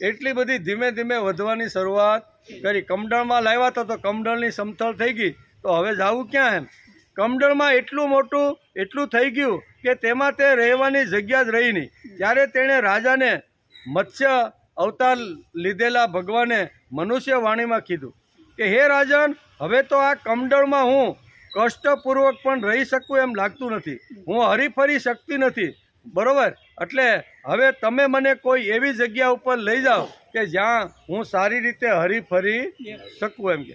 Speaker 1: એટલી બધી ધીમે ધીમે વધવાની શરૂઆત કરી. કમંડળમાં લાવ્યા હતા તો કમંડળની સમથળ થઈ ગઈ તો હવે જવું ક્યાં એમ. કમંડળમાં એટલું મોટું એટલું થઈ ગયું કે તેમાં તે રહેવાની જગ્યા જ રહી નહીં. ત્યારે તેણે રાજાને મત્સ્ય અવતાર લીધેલા ભગવાને મનુષ્ય વાણીમાં કીધું કે હે રાજન, હવે તો આ કમંડળમાં હું કષ્ટપૂર્વક પણ રહી શકું એમ લાગતું નથી. હું હરીફરી શકતી નથી, બરોબર. એટલે હવે તમે મને કોઈ એવી જગ્યા ઉપર લઈ જાઓ કે જ્યાં હું સારી રીતે હરીફરી શકું એમ કે,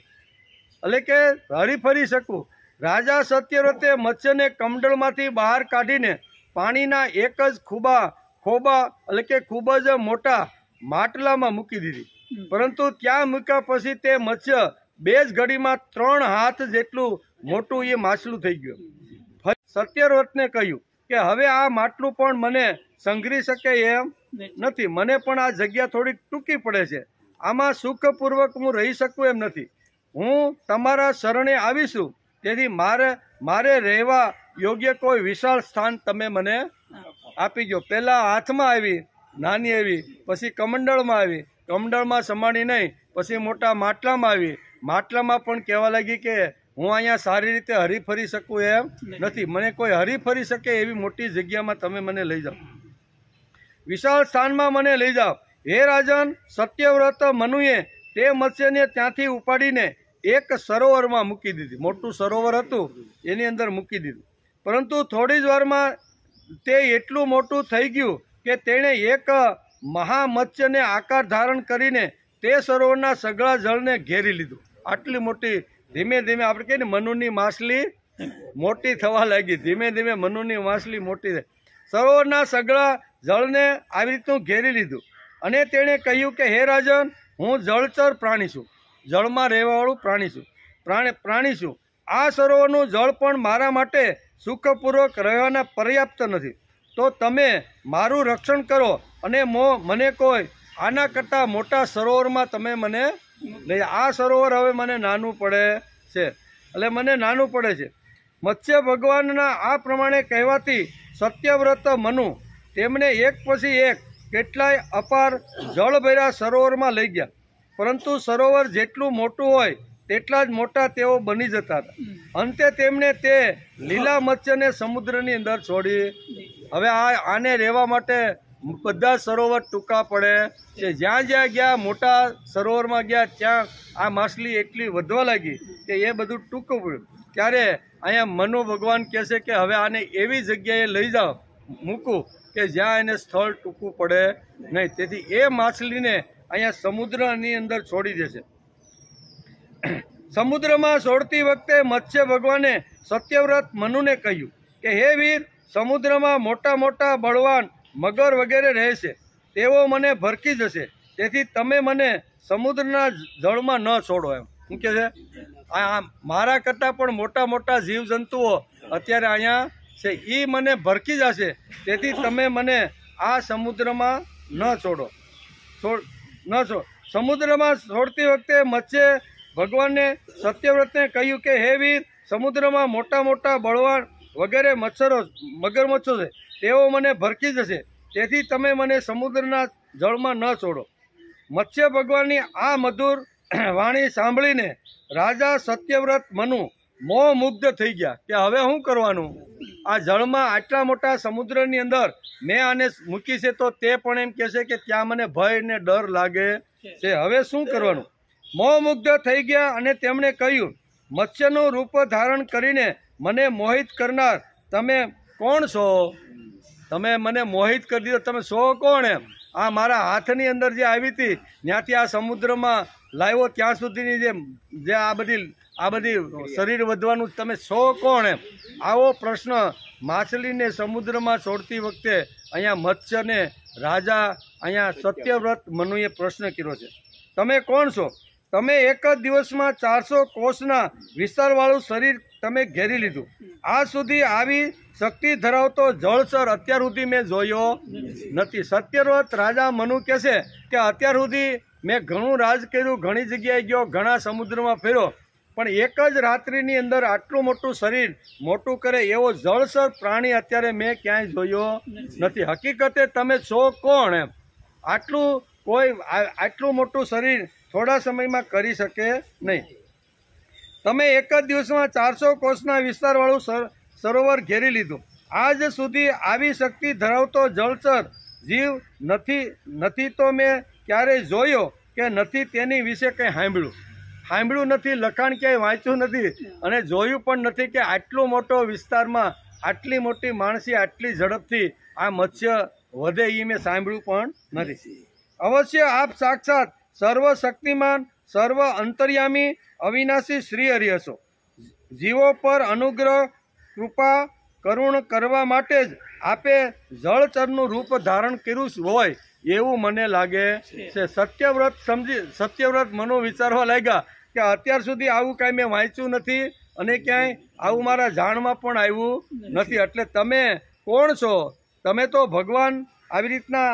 Speaker 1: એટલે કે હરીફરી શકું. રાજા સત્યવ્રતે મત્સ્યને કમંડળમાંથી બહાર કાઢીને પાણીના એક જ ખોબા એટલે કે ખૂબ જ મોટા માટલામાં મૂકી દીધી. પરંતુ ત્યાં મૂક્યા પછી તે મત્સ્ય 2 જ ઘડીમાં 3 હાથ જેટલું મોટું એ માછલું થઈ ગયું. સત્યવ્રતને કહ્યું કે હવે આ માટલું પણ મને સંઘરી શકે એમ નથી. મને પણ આ જગ્યા થોડીક ટૂંકી પડે છે. આમાં સુખપૂર્વક હું રહી શકું એમ નથી. હું તમારા શરણે આવીશું, તેથી મારે રહેવા યોગ્ય કોઈ વિશાળ સ્થાન તમે મને આપી દો. પહેલાં હાથમાં આવી નાની એવી, પછી કમંડળમાં આવી, કમંડળમાં સમાણી નહીં, પછી મોટા માટલામાં આવી. માટલામાં પણ કહેવા લાગી કે હું અહીંયા સારી રીતે હરીફરી શકું એમ નથી. મને કોઈ હરીફરી શકે એવી મોટી જગ્યામાં તમે મને લઈ જાઓ, વિશાળ સ્થાનમાં મને લઈ જાઓ. હે રાજન, સત્યવ્રત મનુએ તે મત્સ્યને ત્યાંથી ઉપાડીને એક સરોવરમાં મૂકી દીધી. મોટું સરોવર હતું એની અંદર મૂકી દીધું. પરંતુ થોડી જ વારમાં તે એટલું મોટું થઈ ગયું કે તેણે એક મહામત્સ્યને આકાર ધારણ કરીને તે સરોવરના સઘળા જળને ઘેરી લીધું. આટલી મોટી ધીમે ધીમે આપણે કહીએ ને મનુની માછલી મોટી થવા લાગી. ધીમે ધીમે મનુની માછલી મોટી થઈ. સરોવરના સઘળા જળને આવી રીતનું ઘેરી લીધું. અને તેણે કહ્યું કે હે રાજન, હું જળચર પ્રાણી છું, જળમાં રહેવાવાળું પ્રાણી છું. આ સરોવરનું જળ પણ મારા માટે સુખપૂર્વક રહેવાના પર્યાપ્ત નથી. તો તમે મારું રક્ષણ કરો અને મને કોઈ આના કરતાં મોટા સરોવરમાં તમે મને લઈ. આ સરોવર હવે મને નાનું પડે છે, એટલે મને નાનું પડે છે. મત્સ્ય ભગવાનના આ પ્રમાણે કહેવાથી સત્યવ્રત મનુ તેમને એક પછી એક કેટલાય અપાર જળભર્યા સરોવરમાં લઈ ગયા. પરંતુ સરોવર જેટલું મોટું હોય તેટલા જ મોટા તેઓ બની જતા હતા. અંતે તેમણે તે લીલા મત્સ્યને સમુદ્રની અંદર છોડી. હવે આને રહેવા માટે બધા સરોવર ટૂંકા પડે છે. જ્યાં જ્યાં ગયા, મોટા સરોવરમાં ગયા, ત્યાં આ માછલી એટલી વધવા લાગી કે એ બધું ટૂંકું પડ્યું. ત્યારે અહીંયા મનુ ભગવાન કહે છે કે હવે આને એવી જગ્યાએ લઈ જાઓ, મૂકું કે જ્યાં એને સ્થળ ટૂંકું પડે નહીં. તેથી એ માછલીને અહીંયા સમુદ્રની અંદર છોડી દેશે. સમુદ્રમાં છોડતી વખતે મત્સ્ય ભગવાને સત્યવ્રત મનુને કહ્યું કે હે વીર, સમુદ્રમાં મોટા મોટા બળવાન મગર વગેરે રહે છે, તેઓ મને ભરકી જશે. તેથી તમે મને સમુદ્રના જળમાં ન છોડો એમ. શું કહે છે? આ મારા કરતાં પણ મોટા મોટા જીવજંતુઓ અત્યારે અહીંયા છે, એ મને ભરકી જશે. તેથી તમે મને આ સમુદ્રમાં ન છોડો. સમુદ્રમાં છોડતી વખતે મત્સ્ય ભગવાને સત્યવ્રતને કહ્યું કે હે વીર, સમુદ્રમાં મોટા મોટા બળવાન વગેરે મગરમચ્છો છે, તેઓ મને ભરકી જશે. તેથી તમે મને સમુદ્રના જળમાં ન છોડો. મત્સ્ય ભગવાનની આ મધુર વાણી સાંભળીને રાજા સત્યવ્રત મનુ મોહમુગ્ધ થઈ ગયા કે હવે શું કરવાનું? આ જળમાં આટલા મોટા સમુદ્રની અંદર મેં આને મૂકી છે તો તે પણ એમ કહેશે કે ત્યાં મને ભય ને ડર લાગે છે. હવે શું કરવાનું? મોહમુગ્ધ થઈ ગયા અને તેમણે કહ્યું, મત્સ્યનું રૂપ ધારણ કરીને મને મોહિત કરનાર તમે કોણ છો? તમે મને મોહિત કરી દીધો, તમે છો કોણ એમ? આ મારા હાથની અંદર જે આવી હતી ત્યાંથી આ સમુદ્રમાં લાવ્યો ત્યાં સુધીની જે આ બધી આ બધી શરીર વધવાનું તમે છો કોણ એમ આવો પ્રશ્ન માછલીને સમુદ્રમાં છોડતી વખતે અહીંયા મત્સ્યને રાજા અહીંયા સત્યવ્રત મનુએ પ્રશ્ન કર્યો છે, તમે કોણ છો? તમે એક જ દિવસમાં 400 કોષના વિસ્તારવાળું શરીર તમે ઘેરી લીધું. આજ સુધી આવી શક્તિ ધરાવતો જળચર અત્યાર સુધી મેં જોયો નથી. સત્યવ્રત રાજા મનુ કહે છે કે અત્યાર સુધી મેં ઘણું રાજ કર્યું, ઘણી જગ્યાએ ગયો, ઘણા સમુદ્રમાં ફેર્યો, પણ એક જ રાત્રિની અંદર આટલું મોટું શરીર મોટું કરે એવો જળચર પ્રાણી અત્યારે મેં ક્યાંય જોયો નથી. હકીકતે તમે છો કોણ એમ? આટલું મોટું શરીર થોડા સમયમાં કરી શકે નહીં. તમે એક જ દિવસમાં 400 કોષના વિસ્તારવાળું સરોવર ઘેરી લીધું. આજ સુધી આવી શક્તિ ધરાવતો જળચર જીવ નથી તો મેં ક્યારેય જોયો કે નથી તેની વિશે કંઈ સાંભળ્યું નથી, લખાણ ક્યાંય વાંચ્યું નથી અને જોયું પણ નથી કે આટલો મોટો વિસ્તારમાં આટલી મોટી માણસી આટલી ઝડપથી આ મત્સ્ય વધે એ મેં સાંભળ્યું પણ નથી. અવશ્ય આપ સાક્ષાત સર્વશક્તિમાન, સર્વ અંતર્યામી, અવિનાશી શ્રી હરિ હશો. જીવો પર અનુગ્રહ કૃપા કરુણ કરવા માટે જ આપે જળચરનું રૂપ ધારણ કર્યું હોય એવું મને લાગે છે. સત્યવ્રત મનો વિચારવા લાગ્યા કે અત્યાર સુધી આવું કાંઈ મેં વાંચ્યું નથી અને ક્યાંય આવું મારા જાણમાં પણ આવ્યું નથી. એટલે તમે કોણ છો? તમે તો ભગવાન આવી રીતના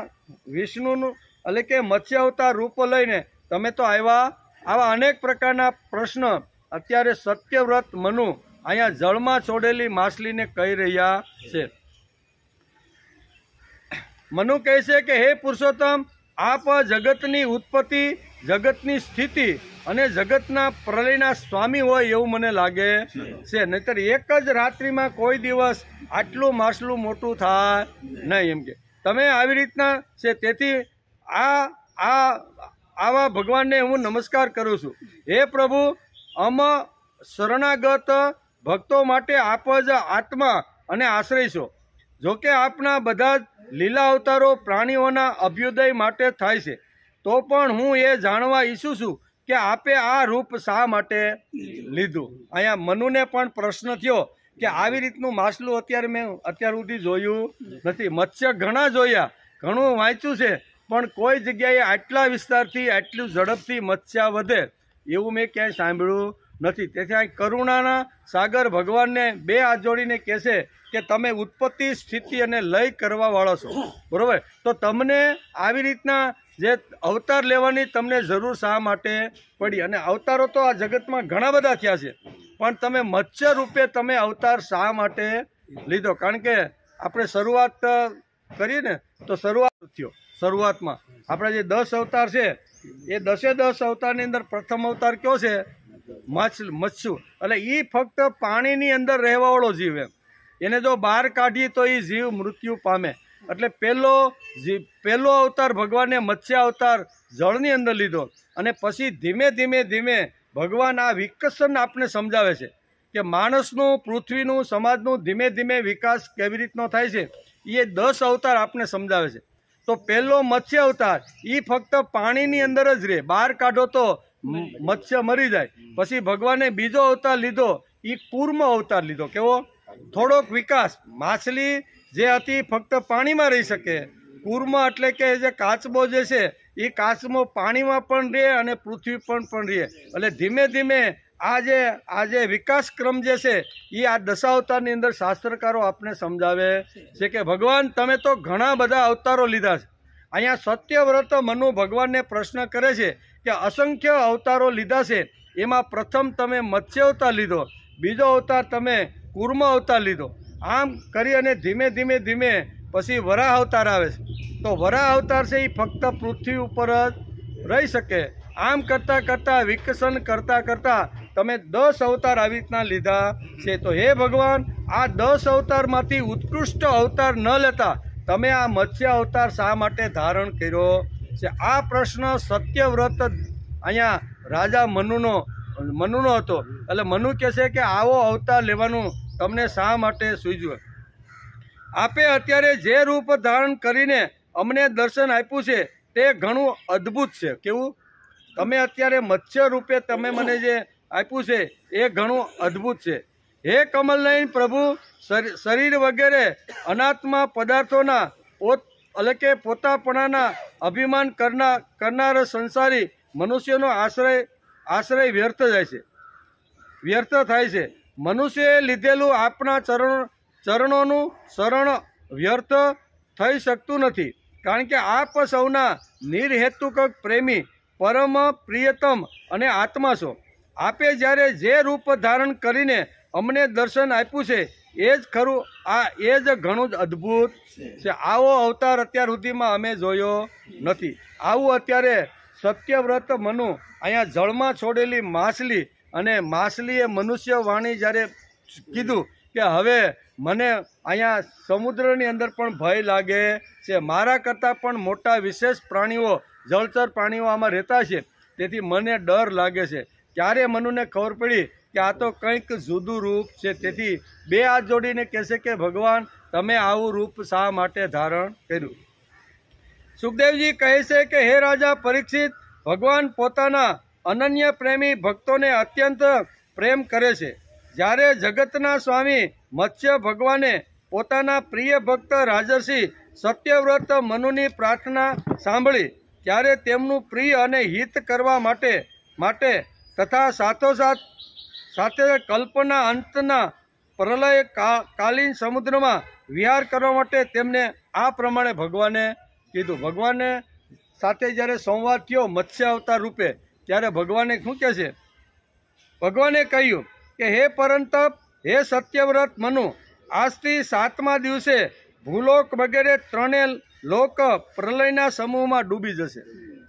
Speaker 1: વિષ્ણુનું એટલે કે મત્સ્ય અવતાર રૂપ લઈને તમે તો આવ્યા. આવા અનેક પ્રકારના પ્રશ્ન અત્યારે સત્યવ્રત મનુ અહીંયા જળમાં છોડેલી માછલીને કહી રહ્યા છે. મનુ કહે છે કે હે પુરુષોત્તમ, આપ જગતની ઉત્પત્તિ, જગતની સ્થિતિ અને જગતના પ્રલયના સ્વામી હોય એવું મને લાગે છે. નહીતર એક જ રાત્રિમાં કોઈ દિવસ આટલું માછલું મોટું થાય નહીં એમ કે તમે આવી રીતના છે. તેથી આવા ભગવાનને હું નમસ્કાર કરું છું. હે પ્રભુ, શરણાગત ભક્તો માટે આપ જ આત્મા અને આશ્રય છો. જોકે આપના બધા જ લીલા અવતારો પ્રાણીઓના અભ્યુદય માટે થાય છે, તો પણ હું એ જાણવા ઈચ્છું છું કે આપે આ રૂપ શા માટે લીધું. અહીંયા મનુને પણ પ્રશ્ન થયો કે આવી રીતનું માછલું અત્યાર સુધી જોયું નથી. મત્સ્ય ઘણા જોયા, ઘણું વાંચ્યું છે, પણ કોઈ જગ્યાએ આટલા વિસ્તારથી આટલું ઝડપથી મત્સ્ય વધે એવું મેં ક્યાંય સાંભળ્યું નથી. તેથી આ કરુણાના સાગર ભગવાનને બે હાથ જોડીને કહેશે કે તમે ઉત્પત્તિ, સ્થિતિ અને લય કરવાવાળા છો, બરાબર? તો તમને આવી રીતના જે અવતાર લેવાની તમને જરૂર શા માટે પડી? અને અવતારો તો આ જગતમાં ઘણા બધા થયા છે, પણ તમે મત્સ્ય રૂપે તમે અવતાર શા માટે લીધો? કારણ કે આપણે શરૂઆત કરીએ ને તો શરૂઆતમાં આપણા જે 10 અવતાર છે એ 10 અવતારની અંદર પ્રથમ અવતાર કયો છે? મત્સ્યુ. એટલે એ ફક્ત પાણીની અંદર રહેવાવાળો જીવ એમ. એને જો બહાર કાઢીએ તો એ જીવ મૃત્યુ પામે. એટલે પહેલો અવતાર ભગવાને મત્સ્ય અવતાર જળની અંદર લીધો અને પછી ધીમે ધીમે ભગવાન આ વિકસન આપણે સમજાવે છે કે માણસનું, પૃથ્વીનું, સમાજનું ધીમે ધીમે વિકાસ કેવી રીતનો થાય છે એ 10 અવતાર આપણે સમજાવે છે. તો પહેલો મત્સ્ય અવતાર એ ફક્ત પાણીની અંદર જ રહે, બહાર કાઢો તો મત્સ્ય મરી જાય. પછી ભગવાને બીજો અવતાર લીધો, એ કૂર્મ અવતાર લીધો. કેવો? થોડોક વિકાસ. માછલી જે હતી ફક્ત પાણીમાં રહી શકે. કૂર્મ એટલે કે જે કાચબો જે છે એ કાચબો પાણીમાં પણ રહે અને પૃથ્વી પણ રહે. એટલે ધીમે ધીમે આ જે વિકાસ ક્રમ જે છે એ આ દશાવતારની અંદર શાસ્ત્રકારો આપણે સમજાવે છે કે ભગવાન તમે તો ઘણા બધા અવતારો લીધા છે. અહીંયા સત્યવ્રત મનુ ભગવાનને પ્રશ્ન કરે છે કે અસંખ્ય અવતારો લીધા છે, એમાં પ્રથમ તમે મત્સ્ય અવતાર લીધો, બીજો અવતાર તમે કૂર્મ અવતાર લીધો. આમ કરી અને ધીમે ધીમે પછી વરાહ અવતાર આવે છે. તો વરાહ અવતાર છે એ ફક્ત પૃથ્વી ઉપર જ રહી શકે. આમ કરતાં વિકસન કરતાં તમે 10 અવતાર આવી રીતના લીધા છે. તો હે ભગવાન, આ 10 અવતારમાંથી ઉત્કૃષ્ટ અવતાર ન લેતા તમે આ મત્સ્ય અવતાર શા માટે ધારણ કર્યો છે? આ પ્રશ્ન સત્યવ્રત અહીંયા રાજા મનુનો હતો. એટલે મનુ કહે છે કે આવો અવતાર લેવાનું તમને શા માટે સૂઝ્યું? આપે અત્યારે જે રૂપ ધારણ કરીને અમને દર્શન આપ્યું છે તે ઘણું અદ્ભુત છે. કેવું? તમે અત્યારે મત્સ્ય રૂપે તમે મને જે આપ્યું છે એ ઘણું અદ્ભુત છે. હે કમલનયન પ્રભુ, શરીર વગેરે અનાત્મા પદાર્થોના પોતાપણાના અભિમાન કરનાર સંસારી મનુષ્યનો આશ્રય વ્યર્થ થાય છે. મનુષ્યએ લીધેલું આપણા ચરણોનું શરણ વ્યર્થ થઈ શકતું નથી, કારણ કે આપ સૌના નિર્હેતુક પ્રેમી, પરમ પ્રિયતમ અને આત્મા છો. આપે જ્યારે જે રૂપ ધારણ કરીને અમને દર્શન આપ્યું છે એ જ ખરું, એ જ ઘણું જ અદ્ભુત છે. આવો અવતાર અત્યાર સુધીમાં અમે જોયો નથી. આવું અત્યારે સત્યવ્રત મનુ અહીંયા જળમાં છોડેલી માછલી, અને માછલીએ મનુષ્ય વાણી જ્યારે કીધું કે હવે મને અહીંયા સમુદ્રની અંદર પણ ભય લાગે છે, મારા કરતાં પણ મોટા વિશેષ પ્રાણીઓ, જળચર પ્રાણીઓ આમાં રહેતા છે, તેથી મને ડર લાગે છે. ત્યારે મનુને ખબર પડી કે આ તો કંઈક જુદું રૂપ છે. તેથી બે હાથ જોડીને કહેશે કે ભગવાન, તમે આવું રૂપ શા માટે ધારણ કર્યું? સુખદેવજી કહે છે કે હે રાજા પરીક્ષિત, ભગવાન પોતાના અનન્ય પ્રેમી ભક્તોને અત્યંત પ્રેમ કરે છે. જ્યારે જગતના સ્વામી મત્સ્ય ભગવાને પોતાના પ્રિય ભક્ત રાજર્ષિ સત્યવ્રત મનુની પ્રાર્થના સાંભળી, ત્યારે તેમનું પ્રિય અને હિત કરવા માટે તથા સાથે કલ્પના અંતના પ્રલય કાલીન સમુદ્રમાં વિહાર કરવા માટે તેમને આ પ્રમાણે ભગવાને કીધું. ભગવાને સાથે જ્યારે સંવાદ થયો મત્સ્ય અવતાર રૂપે, ત્યારે ભગવાને શું કહે છે? ભગવાને કહ્યું કે હે પરંતપ, હે સત્યવ્રત મનુ, આજથી 7મા દિવસે ભૂલોક વગેરે 3 લોક પ્રલયના સમૂહમાં ડૂબી જશે.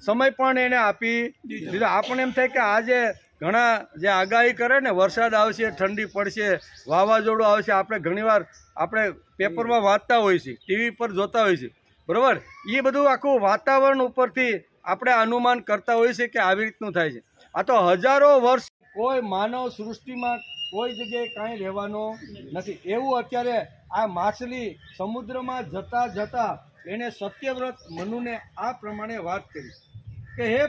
Speaker 1: સમય પણ એને આપી દીધો. આપણે એમ થાય કે આજે ઘણા જે આગાહી કરે ને, વરસાદ આવશે, ઠંડી પડશે, વાવાઝોડું આવશે, આપણે ઘણીવાર આપણે પેપરમાં વાંચતા હોઈએ છીએ, ટીવી પર જોતા હોઈએ છીએ, બરાબર? એ બધું આખું વાતાવરણ ઉપરથી આપણે અનુમાન કરતા હોઈએ છીએ કે આવી રીતનું થાય છે. આ તો હજારો વર્ષ કોઈ માનવ સૃષ્ટિમાં કોઈ જગ્યાએ કાંઈ રહેવાનો નથી. એવું અત્યારે આ માછલી સમુદ્રમાં જતા એને સત્યવ્રત મનુને આ પ્રમાણે વાત કરી કે હે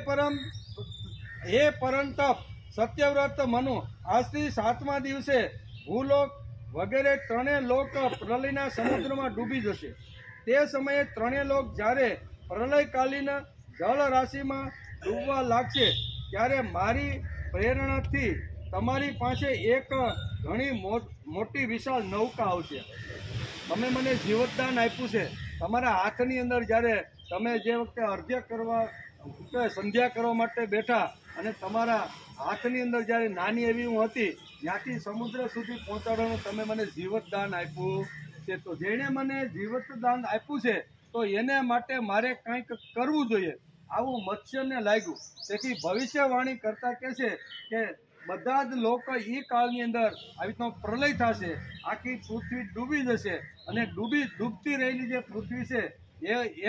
Speaker 1: પરંતપ સત્યવ્રત મનુ, આજથી 7મા દિવસે ભૂલોક વગેરે 3 લોક પ્રલયના સમુદ્રમાં ડૂબી જશે. તે સમયે 3 લોક જ્યારે પ્રલયકાલીન જળ રાશિમાં ડૂબવા લાગશે, ત્યારે મારી પ્રેરણાથી તમારી પાસે એક ઘણી મોટી વિશાળ નૌકા આવશે. તમે મને જીવતદાન આપ્યું છે. તમારા હાથની અંદર જ્યારે તમે જે વખતે સંધ્યા કરવા માટે બેઠા, અને તમારા હાથની અંદર જ્યારે નાની એવી હું હતી, ત્યાંથી સમુદ્ર સુધી પહોંચાડવાનું તમે મને જીવતદાન આપ્યું છે. તો જેણે મને જીવતદાન આપ્યું છે, તો એને માટે મારે કંઈક કરવું જોઈએ, આવું મત્સ્યને લાગ્યું. તેથી ભવિષ્યવાણી કરતા કહે છે કે બધા જ લોકો એ કાળની અંદર આવી રીતનો પ્રલય થશે, આખી પૃથ્વી ડૂબી જશે, અને ડૂબતી રહેલી જે પૃથ્વી છે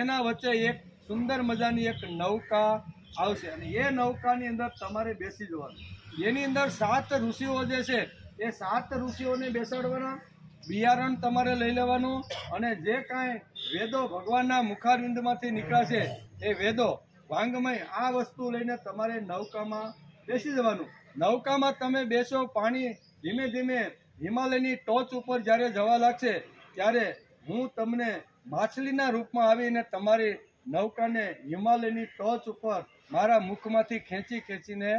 Speaker 1: એના વચ્ચે એક સુંદર મજાની એક નૌકા આવશે, અને એ નૌકાની અંદર તમારે બેસી જવાનું. એની અંદર 7 ઋષિઓ જે છે એ 7 ઋષિઓને બેસાડવાના, બિયારણ તમારે લઈ લેવાનું, અને જે કાંઈ વેદો ભગવાનના મુખારવિંદમાંથી નીકળ્યા છે એ વેદો વાંગમય આ વસ્તુ લઈને તમારે નૌકામાં બેસી જવાનું. નૌકામાં તમે બેસો, પાણી ધીમે ધીમે હિમાલયની ટોચ ઉપર જ્યારે જવા લાગશે, ત્યારે હું તમને માછલીના રૂપમાં આવીને તમારી નૌકાને હિમાલયની ટોચ ઉપર મારા મુખમાંથી ખેંચીને,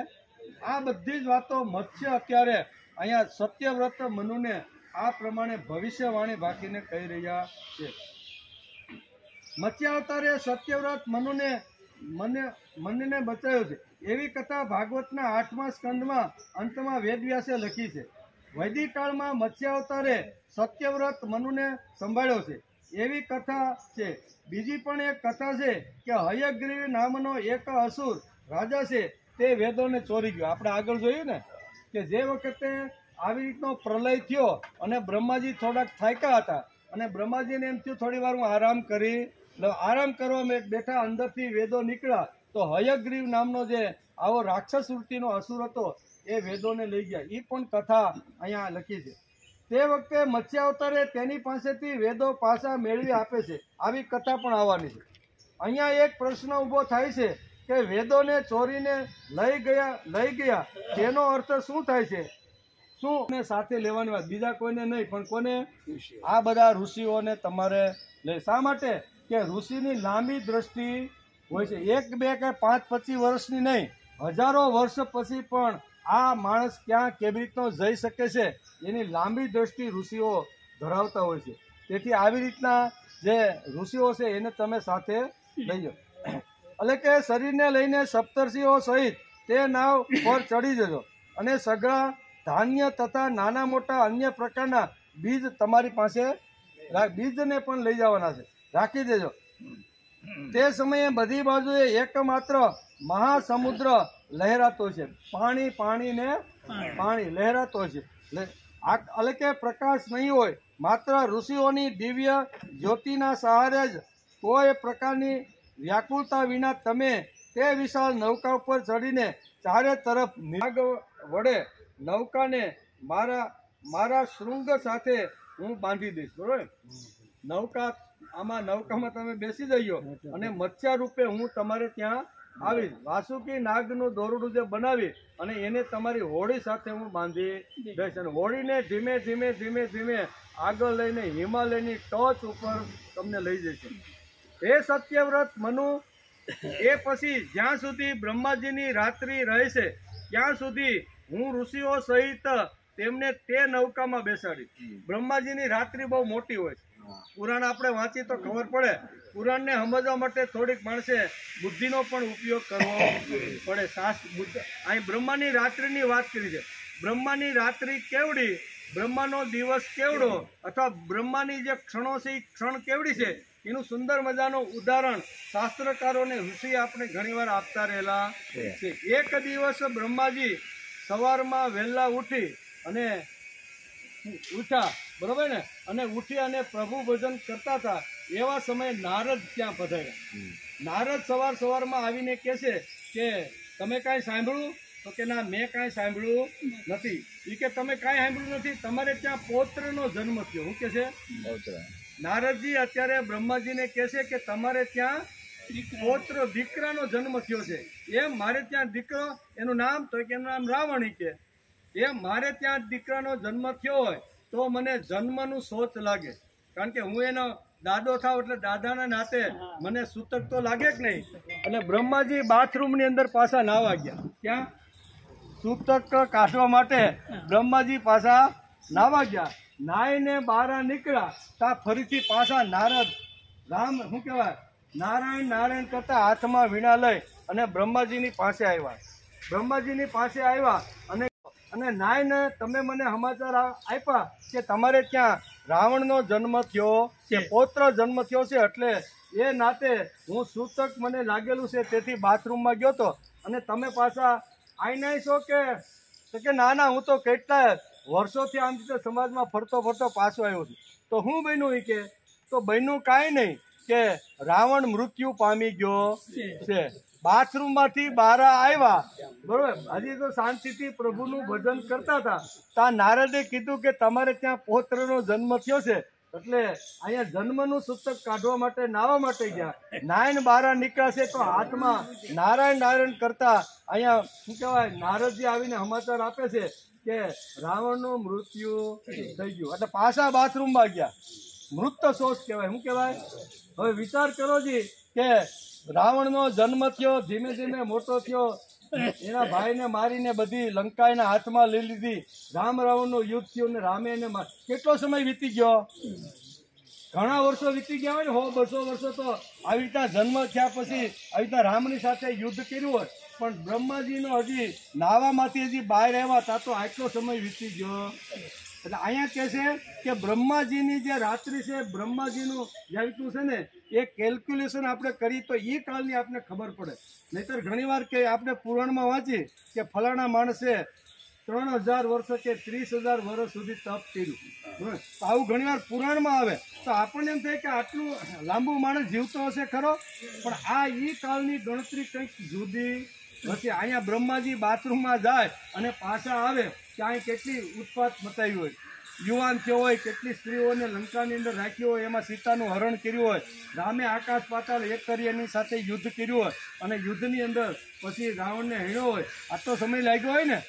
Speaker 1: આ બધી જ વાતો મત્સ્ય અત્યારે અહીંયા સત્યવ્રત મનુને આ પ્રમાણે ભવિષ્યવાણી ભાકીને કહી રહ્યા છે. મત્સ્ય અવતારે સત્યવ્રત મનુને બચાવ્યો છે. એવી કથા ભાગવતના 8મા સ્કંદમાં અંતમાં વેદવ્યાસે લખી છે. વૈદિક કાળમાં મત્સ્ય અવતારે સત્યવ્રત મનુને સંભાળ્યો છે, એવી કથા છે. બીજી પણ એક કથા છે કે હયગ્રીવ નામનો એક અસુર રાજા છે, તે વેદોને ચોરી ગયો. આપણે આગળ જોયું ને કે જે વખતે આવી રીતનો પ્રલય થયો અને બ્રહ્માજી થોડાક થાક્યા હતા, અને બ્રહ્માજીને એમ થયું થોડી વાર હું આરામ કરવા બેઠા, અંદરથી વેદો નીકળ્યા, તો હયગ્રીવ નામનો જે આવો રાક્ષસ વૃત્તિનો અસુર હતો એ વેદોને લઈ ગયા. એ પણ કથા અહીંયા લખી છે. તે વખતે મત્સ્ય અવતારે તેની પાસેથી વેદો પાછા મેળવી આપે છે. આવી કથા પણ આવવાની છે. અહીંયા એક પ્રશ્ન ઊભો થાય છે કે વેદોને ચોરીને લઈ ગયા તેનો અર્થ શું થાય છે? શું સાથે લેવાની વાત, બીજા કોઈને નહીં, પણ કોને? આ બધા ઋષિઓને તમારે લે. શા માટે? કે ઋષિની લાંબી દ્રષ્ટિ હોય છે. 1, 2 કે 5, 25 વર્ષની નહીં, હજારો વર્ષ પછી પણ આ માણસ ક્યાં કેવી રીતનો જઈ શકે છે એની લાંબી દ્રષ્ટિ ઋષિઓ ધરાવતા હોય છે. તેથી આવી રીતના જે ઋષિઓ છે એને તમે સાથે લઈ જાઓ. એટલે કે શરીરને લઈને સપ્તર્ષિઓ સહિત તે નાવ પર ચડી જજો અને સઘળા ધાન્ય તથા નાના મોટા અન્ય પ્રકારના બીજ તમારી પાસે બીજને પણ લઈ જવાના છે, રાખી દેજો. તે સમયે બધી બાજુએ એકમાત્ર મહાસમુદ્ર લહેરાતો છે. પાણી લહેરાતો છે. એટલે કે પ્રકાશ નહીં હોય, માત્ર ઋષિઓની દિવ્ય જ્યોતિના સહારે જ કોઈ પ્રકારની વ્યાકુળતા વિના તમે તે વિશાળ નૌકા ઉપર ચડીને ચારે તરફ નાગ વડે નૌકાને મારા શૃંગ સાથે હું બાંધી દઈશ. બરોબર? નૌકામાં તમે બેસી જઈયો અને મત્સ્ય રૂપે હું તમારે ત્યાં આવીશ. વાસુકી નાગનું દોરડું જે બનાવી અને એને તમારી હોડી સાથે હું બાંધી દઈશ અને હોડીને ધીમે ધીમે ધીમે ધીમે આગળ લઈને હિમાલયની ટોચ ઉપર તમને લઈ જશે. હે સત્યવ્રત મનુ, એ પછી જ્યાં સુધી બ્રહ્માજીની રાત્રિ રહેશે ત્યાં સુધી હું ઋષિઓ સહિત તેમને તે નૌકામાં બેસાડી. બ્રહ્માજીની રાત્રિ બહુ મોટી હોય છે. પુરાણ આપણે વાંચી તો ખબર પડે. પુરાણને સમજવા માટે થોડીક માણસે બુદ્ધિનો પણ ઉપયોગ કરવો પડે. અહીં બ્રહ્માની રાત્રિની વાત કરી છે. બ્રહ્માની રાત્રિ કેવડી, બ્રહ્માનો દિવસ કેવડો, અથવા બ્રહ્માની જે ક્ષણો છે એ ક્ષણ કેવડી છે એનું સુંદર મજાનું ઉદાહરણ શાસ્ત્રકારોને ઋષિ આપણે ઘણીવાર આપતા રહેલા છે. એક દિવસ બ્રહ્માજી સવારમાં વહેલા ઉઠ્યા, બરોબર ને, અને ઉઠી અને પ્રભુ ભજન કરતા હતા. એવા સમયે નારદ ત્યાં પધાર્યા. નારદ સવારમાં આવીને કહે છે કે તમે કાંઈ સાંભળ્યું? તો કે ના, મેં કાંઈ સાંભળ્યું નથી. એ કે તમે કાંઈ સાંભળ્યું નથી, તમારે ત્યાં પૌત્રનો જન્મ થયો. શું કે છે? નારદજી અત્યારે બ્રહ્માજીને કહે છે કે તમારે ત્યાં દીકરાનો જન્મ થયો છે. એમ મારે ત્યાં દીકરો, એનું નામ? તો કે એનું નામ રાવણ. કે એમ મારે ત્યાં દીકરાનો જન્મ થયો હોય તો મને જન્મનું સોચ લાગે, કારણ કે હું એનો દાદો થાવ એટલે દાદાના નાતે મને સૂતક તો લાગે કે નહીં. અને બ્રહ્માજી બાથરૂમની અંદર પાછા નાવા ગયા. ક્યાં? સૂતક કાઢવા માટે બ્રહ્માજી પાછા નાવા ગયા. નાઈને બહાર નીકળ્યા તા ફરીથી પાછા શું કહેવાય, નારાયણ કરતા હાથમાં વીણા લઈ અને બ્રહ્માજીની પાસે આવ્યા. અને નાઈને તમે મને સમાચાર આપ્યા કે તમારે ત્યાં રાવણનો જન્મ થયો છે, પૌત્ર જન્મ થયો છે, એટલે એ નાતે હું સૂતક મને લાગેલું છે તેથી બાથરૂમમાં ગયો હતો અને તમે પાછા આવીને છો કે? ના, હું તો કેટલા વર્ષોથી આમ રીતે સમાજમાં ફરતો પાછો આવ્યો છું. તો હું બન્યું? કે તો બન્યું કાંઈ નહીં, કે રાવણ મૃત્યુ પામી ગયો છે. બાથરૂમમાંથી બહાર આવ્યા, બરોબર, હજી તો શાંતિથી પ્રભુનું ભજન કરતા હતા. ત્યાં નારદે કીધું કે તમારે ત્યાં પૌત્રનો જન્મ થયો છે, એટલે અહીંયા જન્મનું સૂતક કાઢવા માટે નાવા માટે ગયા. નાયન બહાર નીકળશે તો હાથમાં નારાયણ કરતા અહીંયા શું કહેવાય, નારદજી આવીને સમાચાર આપે છે કે રાવણનું મૃત્યુ થઈ ગયું. એટલે પાછા બાથરૂમમાં ગયા. મૃત શોષ કહેવાય. શું કહેવાય? હવે વિચાર કરો જી કે રાવણનો જન્મ થયો, ધીમે ધીમે મોટો થયો, એના ભાઈને મારીને બધી લંકા એના હાથમાં લઈ લીધી, રામ રાવણનું યુદ્ધ થયું ને રામે એને કેટલો સમય વીતી ગયો? ઘણા વર્ષો વીતી ગયા હોય ને, 100-200 વર્ષો તો આવી રીતના જન્મ થયા પછી આવી રીતના રામની સાથે યુદ્ધ કર્યું હોય, પણ બ્રહ્માજીનો હજી નાવામાંથી હજી બહાર આવ્યા તા તો આટલો સમય વીતી ગયો. એટલે અહીંયા કહે છે કે બ્રહ્માજીની જે રાત્રિ છે, બ્રહ્માજીનું જે રીતનું છે ને, એ કેલ્ક્યુલેશન આપણે કરી તો એ કાળની આપણે ખબર પડે. નહીતર ઘણીવાર કે આપણે પુરાણમાં વાંચી કે ફલાણા માણસે 3000 વર્ષ કે 30,000 વર્ષ સુધી તપ કર્યું. આવું ઘણીવાર પુરાણમાં આવે તો આપણને એમ થાય કે આટલું લાંબુ માણસ જીવતો હશે ખરો, પણ આ એ કાળની ગણતરી કંઈક જુદી હતી. અહીંયા બ્રહ્માજી બાથરૂમમાં જાય અને પાછા આવે ત્યાં કેટલી ઉત્પાત મચાવી હોય. યુવાન થયો હોય, કેટલી સ્ત્રીઓને લંકાની અંદર રાખી હોય, એમાં સીતાનું હરણ કર્યું હોય, રામે આકાશ પાતાળ એક કરી એની સાથે યુદ્ધ કર્યું હોય અને યુદ્ધની અંદર પછી રાવણને હીણ્યો હોય, આટલો સમય લાગ્યો હોય ને,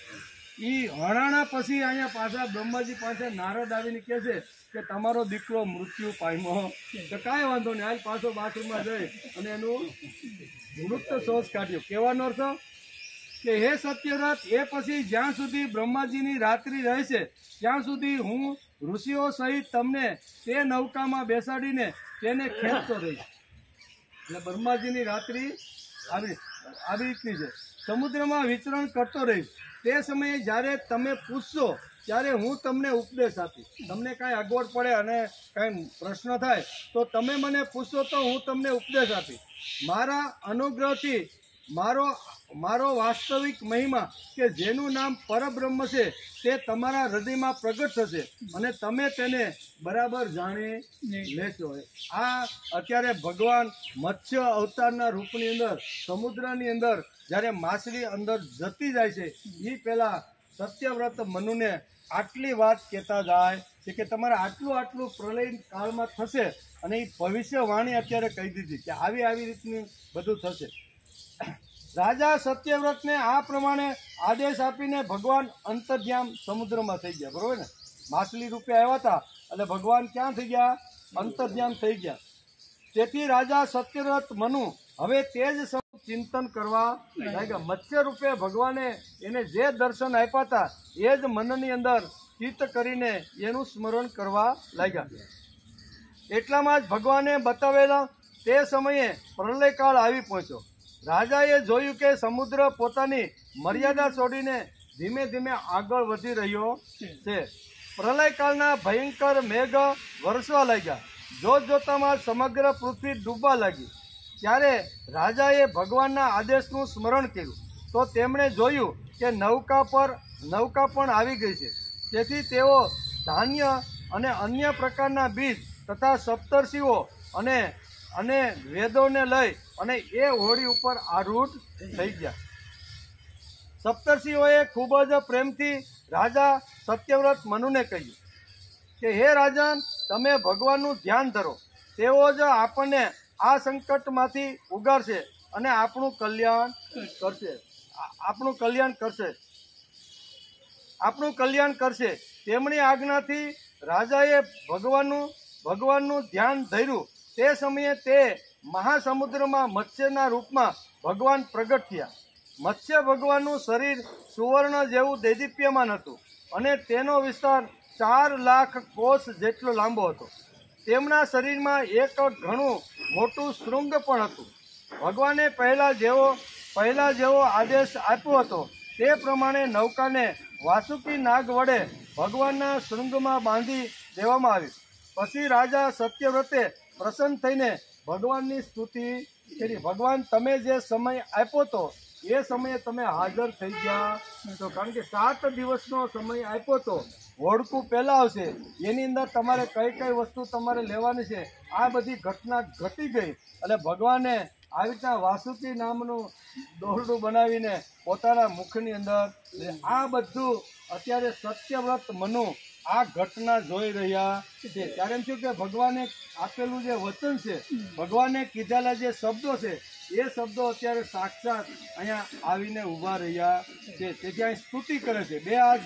Speaker 1: એ હણાણા પછી અહીંયા પાછા બ્રહ્માજી પાસે નારદ આવીને કહે છે કે તમારો દીકરો મૃત્યુ પામ્યો, તો કાંઈ વાંધો નહીં, હાલ પાછો બાથરૂમમાં જઈ અને એનું મૃત શોષ કાઢ્યો. કહેવાનો અર્થ કે હે સત્યવ્રત, એ પછી જ્યાં સુધી બ્રહ્માજીની રાત્રિ રહેશે ત્યાં સુધી હું ઋષિઓ સહિત તમને તે નૌકામાં બેસાડીને તેને ખેંચતો રહીશ. એટલે બ્રહ્માજીની રાત્રિ આવી રીતની છે, સમુદ્રમાં વિચરણ કરતો રહીશ. તે સમયે જ્યારે તમે પૂછશો ત્યારે હું તમને ઉપદેશ આપીશ. તમને કાંઈ અગવડ પડે અને કાંઈ પ્રશ્ન થાય તો તમે મને પૂછશો તો હું તમને ઉપદેશ આપીશ. મારા અનુગ્રહથી મારો વાસ્તવિક મહિમા કે જેનું નામ પરબ્રહ્મ છે તે તમારા હૃદયમાં પ્રગટ થશે અને તમે તેને બરાબર જાણી લેશો. આ અત્યારે ભગવાન મત્સ્ય અવતારના રૂપની અંદર સમુદ્રની અંદર જ્યારે માછલી અંદર જતી જાય છે એ પહેલાં સત્યવ્રત મનુને આટલી વાત કહેતા જાય છે કે તમારે આટલું પ્રલય કાળમાં થશે અને એ ભવિષ્યવાણી અત્યારે કહી દીધી કે આવી રીતનું બધું થશે. રાજા સત્યવ્રતને આ પ્રમાણે આદેશ આપીને ભગવાન અંતર્ધ્યામ સમુદ્રમાં થઈ ગયા. બરોબર ને, માછલી રૂપે આવ્યા હતા એટલે ભગવાન ક્યાં થઈ ગયા? અંતર્ધ્યામ થઈ ગયા. તેથી રાજા સત્યવ્રત મનુ હવે તે જ ચિંતન કરવા લાગ્યા. મત્સ્ય રૂપે ભગવાને એને જે દર્શન આપ્યા હતા એ જ મનની અંદર ચિત્ત કરીને એનું સ્મરણ કરવા લાગ્યા. એટલામાં જ ભગવાને બતાવેલા તે સમયે પ્રલયકાળ આવી પહોંચ્યો. રાજાએ જોયું કે સમુદ્ર પોતાની મર્યાદા છોડીને ધીમે ધીમે આગળ વધી રહ્યો છે. પ્રલયકાળના ભયંકર મેઘ વરસવા લાગ્યા. જોતજોતામાં સમગ્ર પૃથ્વી ડૂબવા લાગી. ત્યારે રાજાએ ભગવાનના આદેશનું સ્મરણ કર્યું તો તેમણે જોયું કે નૌકા પણ આવી ગઈ છે. તેથી તેઓ ધાન્ય અને અન્ય પ્રકારના બીજ તથા સપ્તર્ષિઓ અને વેદોને લઈ અને એ હોડી ઉપર આરૂઢ થઈ ગયા. સપ્તર્ષિઓએ ખૂબ જ પ્રેમથી રાજા સત્યવ્રત મનુને કહ્યું કે હે રાજન, તમે ભગવાનનું ધ્યાન ધરો, તેઓ જ આપણને આ સંકટમાંથી ઉગારશે અને આપણું કલ્યાણ કરશે. તેમની આજ્ઞાથી રાજાએ ભગવાનનું ધ્યાન ધર્યું. તે સમયે તે મહાસમુદ્રમાં મત્સ્યના રૂપમાં ભગવાન પ્રગટ થયા. મત્સ્ય ભગવાનનું શરીર સુવર્ણ જેવું દેદીપ્યમાન હતું અને તેનો વિસ્તાર 4 લાખ કોષ જેટલો લાંબો હતો. તેમના શરીરમાં એક ઘણું મોટું શૃંગ પણ હતું. ભગવાને પહેલા જેવો આદેશ આપ્યો હતો તે પ્રમાણે નૌકાને વાસુકી નાગ વડે ભગવાનના શૃંગમાં બાંધી દેવામાં આવી. પછી રાજા સત્યવ્રતે પ્રસન્ન થઈને ભગવાનની સ્તુતિ કરી. ભગવાન, તમે જે સમય આપ્યો હતો એ સમયે તમે હાજર થઈ ગયા છો. કારણ કે 7 દિવસનો સમય આપ્યો હતો. હોડકું પહેલાં આવશે, એની અંદર તમારે કઈ વસ્તુ તમારે લેવાની છે, આ બધી ઘટના ઘટી ગઈ. એટલે ભગવાને આવી રીતના વાસુકી નામનું દોરડું બનાવીને પોતાના મુખની અંદર આ બધું અત્યારે સત્યવ્રત મનુ આ ઘટના જોઈ રહ્યા છે. ત્યારે એમ થયું કે ભગવાને આપેલું જે વચન છે, ભગવાને કીધેલા જે શબ્દો છે એ શબ્દો અત્યારે સાક્ષાત અહીંયા આવીને ઊભા રહ્યા છે. તેથી અહીં સ્તુતિ કરે છે, 2 હાથ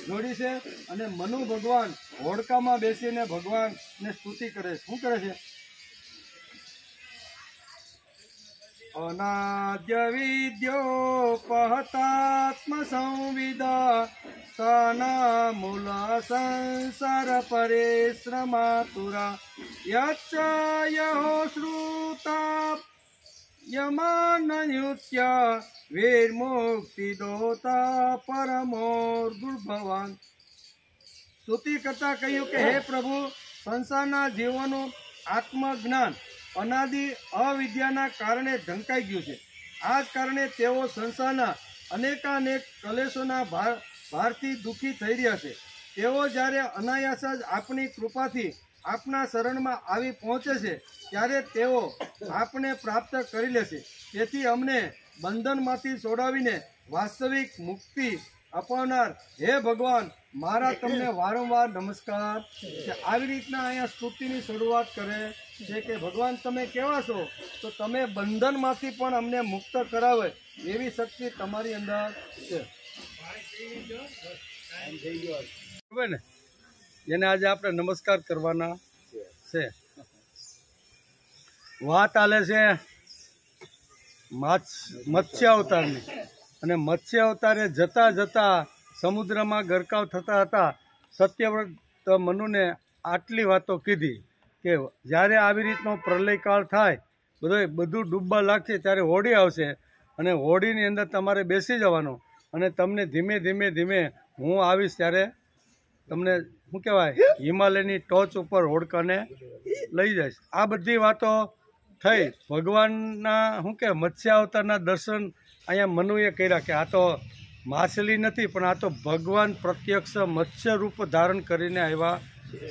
Speaker 1: જોડી છે અને મનુ ભગવાન હોડકામાં બેસીને ભગવાનને સ્તુતિ કરે છે. શું કરે છે? અનાદ્ય વિદ્યોપહતાત્મ સંવિદા સના મૂલ સંસાર પરિશ્રમાતુરા યચ્ચયો શ્રુતા યમાનયુત્ય વીરમુક્તિ દોતા પરમોર્ગુર્ભવાન. સ્તુતિ કરતા કહ્યું કે હે પ્રભુ, સંસારના જીવોનું આત્મજ્ઞાન અનાદિ અવિદ્યાના કારણે ઢંકાઈ ગયું છે. આ જ કારણે તેઓ સંસારના અનેકાનેક કલેશોના ભારથી દુઃખી થઈ રહ્યા છે. તેઓ જ્યારે અનાયાસ જ આપણી કૃપાથી આપના શરણમાં આવી પહોંચે છે ત્યારે તેઓ આપને પ્રાપ્ત કરી લેશે. તેથી અમને બંધનમાંથી છોડાવીને વાસ્તવિક મુક્તિ અપાવનાર હે ભગવાન, મારા તમને વારંવાર નમસ્કાર કે આવી રીતના અહીંયા સ્તુતિની શરૂઆત કરે છે કે ભગવાન તમે કેવા છો તો તમે બંધનમાંથી પણ અમને મુક્ત કરાવે એવી શક્તિ તમારી અંદર છે. બરાબર ને? એને આજે આપણે નમસ્કાર કરવાના છે. વાત આલે છે મત્સ્ય અવતારની, અને મત્સ્ય અવતારે જતા જતા સમુદ્રમાં ગરકાવ થતા હતા સત્યવ્રત મનુને આટલી વાતો કીધી કે જ્યારે આવી રીતનો પ્રલયકાળ થાય, બધું ડૂબવા લાગશે ત્યારે હોડી આવશે અને હોડીની અંદર તમારે બેસી જવાનું અને તમને ધીમે ધીમે ધીમે હું આવીશ ત્યારે તમને શું કહેવાય હિમાલયની ટોચ ઉપર હોડકાને લઈ જઈશ. આ બધી વાતો થઈ. ભગવાનના શું કે મત્સ્ય અવતારના દર્શન અહીંયા મનુએ કર્યા કે આ તો માછલી નથી પણ આ તો ભગવાન પ્રત્યક્ષ મત્સ્ય રૂપ ધારણ કરીને આવ્યા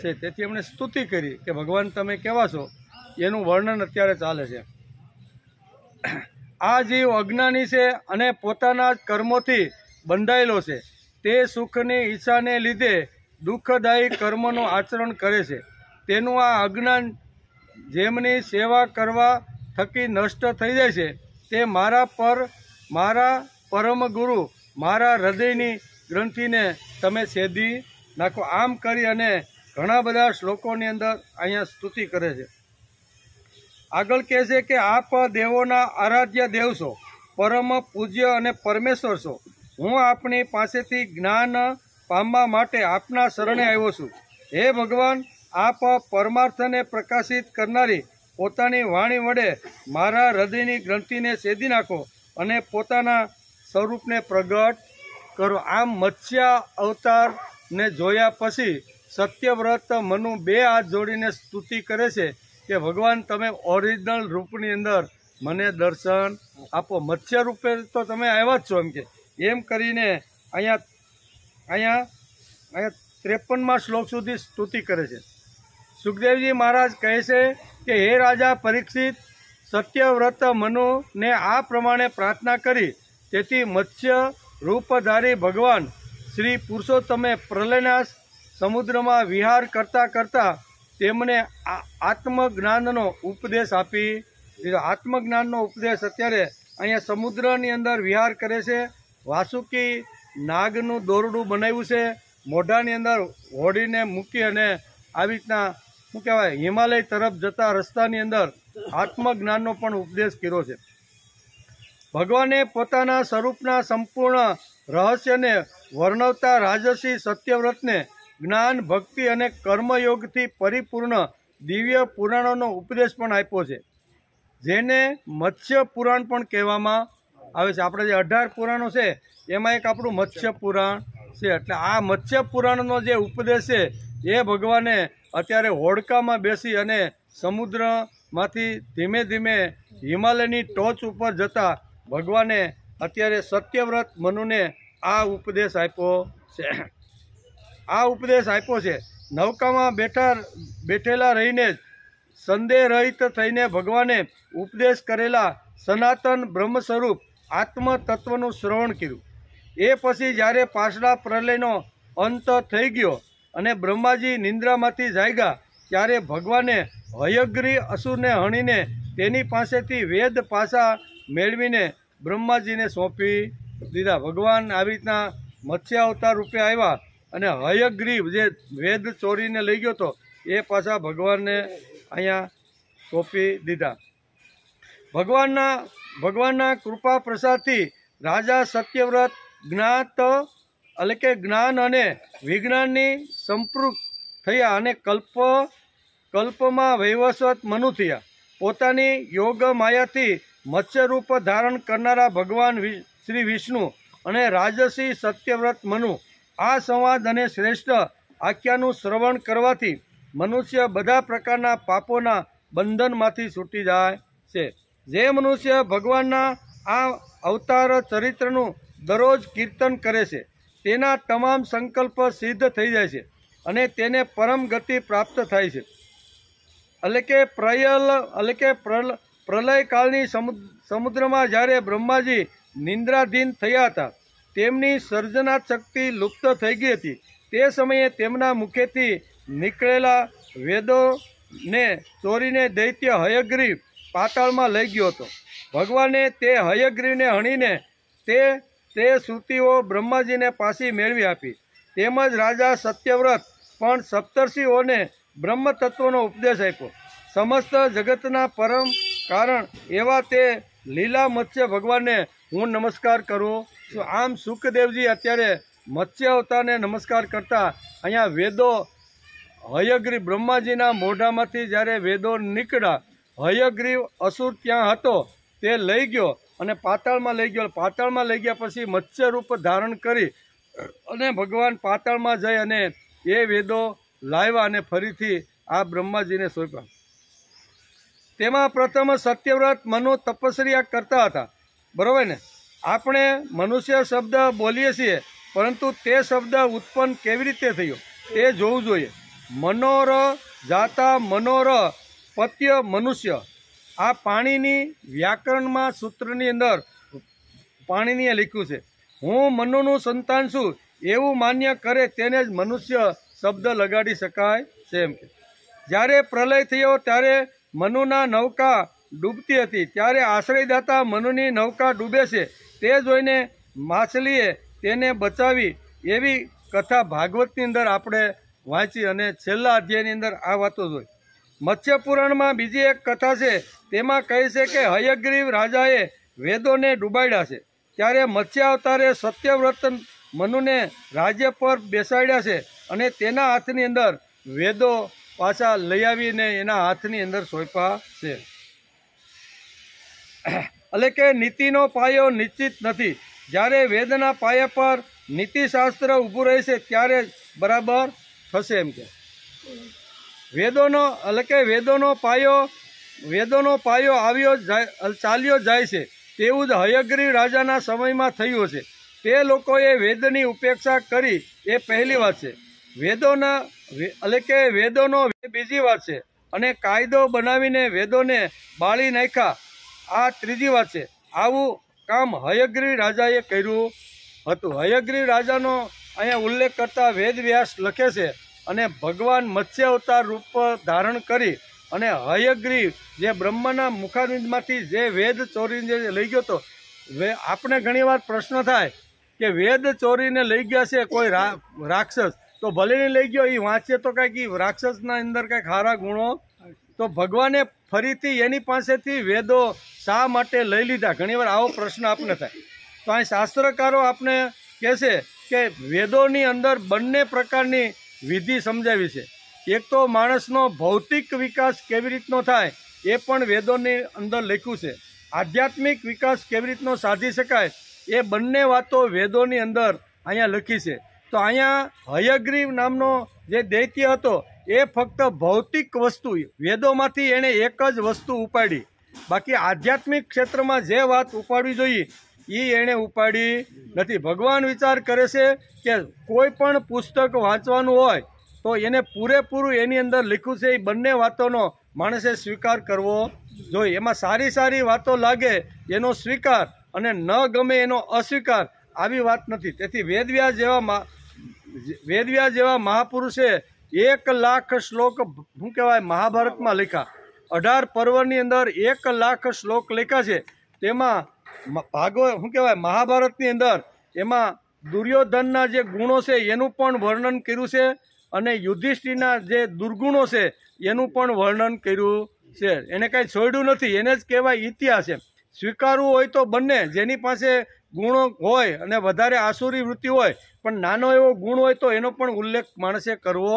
Speaker 1: છે. તેથી એમણે સ્તુતિ કરી કે ભગવાન તમે કેવા છો એનું વર્ણન અત્યારે ચાલે છે. આ જીવ અજ્ઞાની છે અને પોતાના જ કર્મોથી બંધાયેલો છે. તે સુખની ઈચ્છાને લીધે દુઃખદાયી કર્મનું આચરણ કરે છે. તેનું આ અજ્ઞાન જેમની સેવા કરવા થકી નષ્ટ થઈ જાય છે તે મારા પરમ ગુરુ મારા હૃદયની ગ્રંથિને તમે છેદી નાખો. આમ કરી અને ઘણા બધા શ્લોકોની અંદર અહીંયા સ્તુતિ કરે છે. આગળ કહે છે કે આપ દેવોના આરાધ્ય દેવ છો, પરમ પૂજ્ય અને પરમેશ્વર છો. હું આપની પાસેથી જ્ઞાન પામવા માટે આપના શરણે આવ્યો છું. હે ભગવાન, આપ પરમાર્થને પ્રકાશિત કરનારી પોતાની વાણી વડે મારા હૃદયની ગ્રંથિને છેદી નાખો અને પોતાના સ્વરૂપને પ્રગટ કરો. આમ મત્સ્ય અવતારને જોયા પછી સત્યવ્રત મનુ બે હાથ જોડીને સ્તુતિ કરે છે કે ભગવાન તમે ઓરિજિનલ રૂપની અંદર મને દર્શન આપો. મત્સ્ય રૂપે તો તમે આવ્યા જ છો એમ કરીને અહીંયા 53મા શ્લોક સુધી સ્તુતિ કરે છે. સુખદેવજી મહારાજ કહે છે કે હે રાજા પરીક્ષિત, સત્યવ્રત મનુને આ પ્રમાણે પ્રાર્થના કરી. તેથી મત્સ્ય રૂપધારી ભગવાન શ્રી પુરુષોત્તમે પ્રલયના સમુદ્રમાં વિહાર કરતા કરતા તેમને આત્મજ્ઞાનનો ઉપદેશ આપી દીધો. આત્મજ્ઞાનનો ઉપદેશ અત્યારે અહીંયા સમુદ્રની અંદર વિહાર કરે છે. વાસુકી નાગનું દોરડું બનાવ્યું છે. મોઢાની અંદર હોડીને મૂકી અને આવી રીતના શું કહેવાય હિમાલય તરફ જતા રસ્તાની અંદર આત્મજ્ઞાનનો પણ ઉપદેશ કર્યો છે. ભગવાને પોતાના સ્વરૂપના સંપૂર્ણ રહસ્યને વર્ણવતા રાજસી સત્યવ્રતને જ્ઞાન, ભક્તિ અને કર્મયોગથી પરિપૂર્ણ દિવ્ય પુરાણોનો ઉપદેશ પણ આપ્યો છે, જેને મત્સ્ય પુરાણ પણ કહેવામાં આવે છે. આપણે જે 18 પુરાણો છે એમાં એક આપણું મત્સ્ય પુરાણ છે. એટલે આ મત્સ્ય પુરાણનો જે ઉપદેશ છે એ ભગવાને અત્યારે હોડકામાં બેસી અને સમુદ્રમાંથી ધીમે ધીમે હિમાલયની ટોચ ઉપર જતા ભગવાને અત્યારે સત્યવ્રત મનુને આ ઉપદેશ આપ્યો છે. નૌકામાં બેઠેલા રહીને જ સંદેહ રહિત થઈને ભગવાને ઉપદેશ કરેલા સનાતન બ્રહ્મ સ્વરૂપ આત્મ તત્વનું શ્રવણ કર્યું. એ પછી જ્યારે પાછલા પ્રલયનો અંત થઈ ગયો અને બ્રહ્માજી નિંદ્રામાંથી જાગ્યા ત્યારે ભગવાને હયગ્રી અસુરને હણીને તેની પાસેથી વેદ પાસા મેળવીને બ્રહ્માજીને સોંપી દીધા. ભગવાન આવી રીતના મત્સ્ય અવતાર રૂપે આવ્યા અને હયગ્રીવ જે વેદ ચોરીને લઈ ગયો હતો એ પાછા ભગવાનને અહીંયા સોંપી દીધા. ભગવાનના કૃપા પ્રસાદથી રાજા સત્યવ્રત જ્ઞાન અને વિજ્ઞાનની સંપૃક્ત થયા અને કલ્પમાં વૈવસ્વત મનુ થયા. પોતાની યોગ માયાથી મત્સ્યરૂપ ધારણ કરનારા ભગવાન શ્રી વિષ્ણુ અને રાજસી સત્યવ્રત મનુ આ સંવાદ અને શ્રેષ્ઠ આખ્યાનું શ્રવણ કરવાથી મનુષ્ય બધા પ્રકારના પાપોના બંધનમાંથી છૂટી જાય છે. જે મનુષ્ય ભગવાનના આ અવતાર ચરિત્રનું દરરોજ કીર્તન કરે છે તેના તમામ સંકલ્પ સિદ્ધ થઈ જાય છે અને તેને પરમ ગતિ પ્રાપ્ત થાય છે. પ્રલયકાળની સમુદ્રમાં જ્યારે બ્રહ્માજી નિંદ્રાધીન થયા હતા તેમની સર્જનાત્મક શક્તિ લુપ્ત થઈ ગઈ હતી. તે સમયે તેમના મુખેથી નીકળેલા વેદોને ચોરીને દૈત્ય હયગ્રીવ પાતાળમાં લઈ ગયો હતો. ભગવાને તે હયગ્રીવને હણીને તે શ્રુતિઓ બ્રહ્માજીને પાછી મેળવી આપી. તેમજ રાજા સત્યવ્રત પણ સપ્તર્ષિઓને બ્રહ્મતત્વનો ઉપદેશ આપ્યો. સમસ્ત જગતના પરમ કારણ એવા તે લીલા મત્સ્ય ભગવાનને હું નમસ્કાર કરું છું. આમ સુખદેવજી અત્યારે મત્સ્ય અવતારને નમસ્કાર કરતા અહીંયા વેદો હયગ્રીવ બ્રહ્માજીના મોઢામાંથી જ્યારે વેદો નીકળ્યા, હયગ્રીવ અસુર ત્યાં હતો તે લઈ ગયો અને પાતાળમાં લઈ ગયો. પાતાળમાં લઈ ગયા પછી મત્સ્ય રૂપ ધારણ કરી અને ભગવાન પાતાળમાં જઈ અને એ વેદો લાવ્યા અને ફરીથી આ બ્રહ્માજીને સોંપ્યા. તેમાં પ્રથમ સત્યવ્રત મનુ તપસ્યા કરતા હતા. બરોબર ને? આપણે મનુષ્ય શબ્દ બોલીએ છીએ, પરંતુ તે શબ્દ ઉત્પન્ન કેવી રીતે થયો તે જોવું જોઈએ. મનોર જાતા મનોર પત્ય મનુષ્ય. આ પાણીની વ્યાકરણમાં સૂત્રની અંદર પાણીનીએ લખ્યું છે. હું મનુનું સંતાન છું એવું માન્ય કરે તેને જ મનુષ્ય શબ્દ લગાડી શકાય છે. એમ કે જ્યારે પ્રલય થયો ત્યારે મનુના નૌકા ડૂબતી હતી, ત્યારે આશ્રયદાતા મનુની નૌકા ડૂબે છે તે જોઈને માછલીએ તેને બચાવી. એવી કથા ભાગવતની અંદર આપણે વાંચી અને છેલ્લા અધ્યાયની અંદર આ વાતો જોઈ. મત્સ્ય પુરાણમાં બીજી એક કથા છે, તેમાં કહે છે કે હયગ્રીવ રાજાએ વેદોને ડૂબાડ્યા છે. ત્યારે મત્સ્ય અવતારે સત્યવ્રત મનુને રાજ્ય પર બેસાડ્યા છે અને તેના હાથની અંદર વેદો પાછા લઈ આવીને એના હાથની અંદર સોંપ્યા છે. એટલે કે નીતિનો પાયો નિશ્ચિત નથી. જ્યારે વેદના પાયા પર નીતિશાસ્ત્ર ઊભું રહેશે ત્યારે બરાબર થશે. એમ કે વેદોનો એટલે કે વેદોનો પાયો આવ્યો ચાલ્યો જાય છે તેવું જ હયગ્રીવ રાજાના સમયમાં થયું છે. તે લોકોએ વેદની ઉપેક્ષા કરી એ પહેલી વાત છે. વેદોના એટલે કે વેદોનો બીજી વાત છે. અને કાયદો બનાવીને વેદોને બાળી નાખ્યા આ ત્રીજી વાત છે. આવું કામ હયગ્રીવ રાજાએ કર્યું હતું. હયગ્રીવ રાજાનો અહીંયા ઉલ્લેખ કરતા વેદવ્યાસ લખે છે અને ભગવાન મત્સ્ય અવતાર રૂપ ધારણ કરી અને હયગ્રીવ જે બ્રહ્માના મુખારવિંદમાંથી જે વેદ ચોરીને લઈ ગયો હતો. આપણે ઘણીવાર પ્રશ્ન થાય કે વેદ ચોરીને લઈ ગયા છે કોઈ રાક્ષસ, તો ભલે લઈ ગયો એ વાંચીએ તો કાંઈક રાક્ષસના અંદર કાંઈક સારા ગુણો, તો ભગવાને ફરીથી એની પાસેથી વેદો શા માટે લઈ લીધા? ઘણીવાર આવો પ્રશ્ન આપને થાય. તો અહીં શાસ્ત્રકારો આપણે કહેશે કે વેદોની અંદર બંને પ્રકારની વિધિ સમજાવી છે. એક તો માણસનો ભૌતિક વિકાસ કેવી રીતનો થાય એ પણ વેદોની અંદર લખ્યું છે. આધ્યાત્મિક વિકાસ કેવી રીતનો સાધી શકાય એ બંને વાતો વેદોની અંદર અહીંયા લખી છે. તો અહીંયા હયગ્રીવ નામનો જે દૈત્ય હતો એ ફક્ત ભૌતિક વસ્તુ વેદોમાંથી એણે એક જ વસ્તુ ઉપાડી. બાકી આધ્યાત્મિક ક્ષેત્રમાં જે વાત ઉપાડવી જોઈએ એ એણે ઉપાડી નથી. ભગવાન વિચાર કરે છે કે કોઈ પણ પુસ્તક વાંચવાનું હોય તો એને પૂરેપૂરું એની અંદર લખ્યું છે એ બંને વાતોનો માણસે સ્વીકાર કરવો જોઈએ. એમાં સારી સારી વાતો લાગે એનો સ્વીકાર અને ન ગમે એનો અસ્વીકાર આવી વાત નથી. તેથી વેદવ્યાસ જેવા મહાપુરુષે 1,00,000 શ્લોક શું કહેવાય મહાભારતમાં લખ્યા. 18 પર્વની અંદર 1,00,000 શ્લોક લખ્યા છે. તેમાં શું કહેવાય મહાભારતની અંદર એમાં દુર્યોધનના જે ગુણો છે એનું પણ વર્ણન કર્યું છે અને યુધિષ્ઠિરના જે દુર્ગુણો છે એનું પણ વર્ણન કર્યું છે. એને કાંઈ છોડ્યું નથી. એને જ કહેવાય ઇતિહાસ. એમ સ્વીકારવું હોય તો બંને, જેની પાસે ગુણો હોય અને વધારે આસુરી વૃત્તિ હોય પણ નાનો એવો ગુણ હોય તો એનો પણ ઉલ્લેખ માણસે કરવો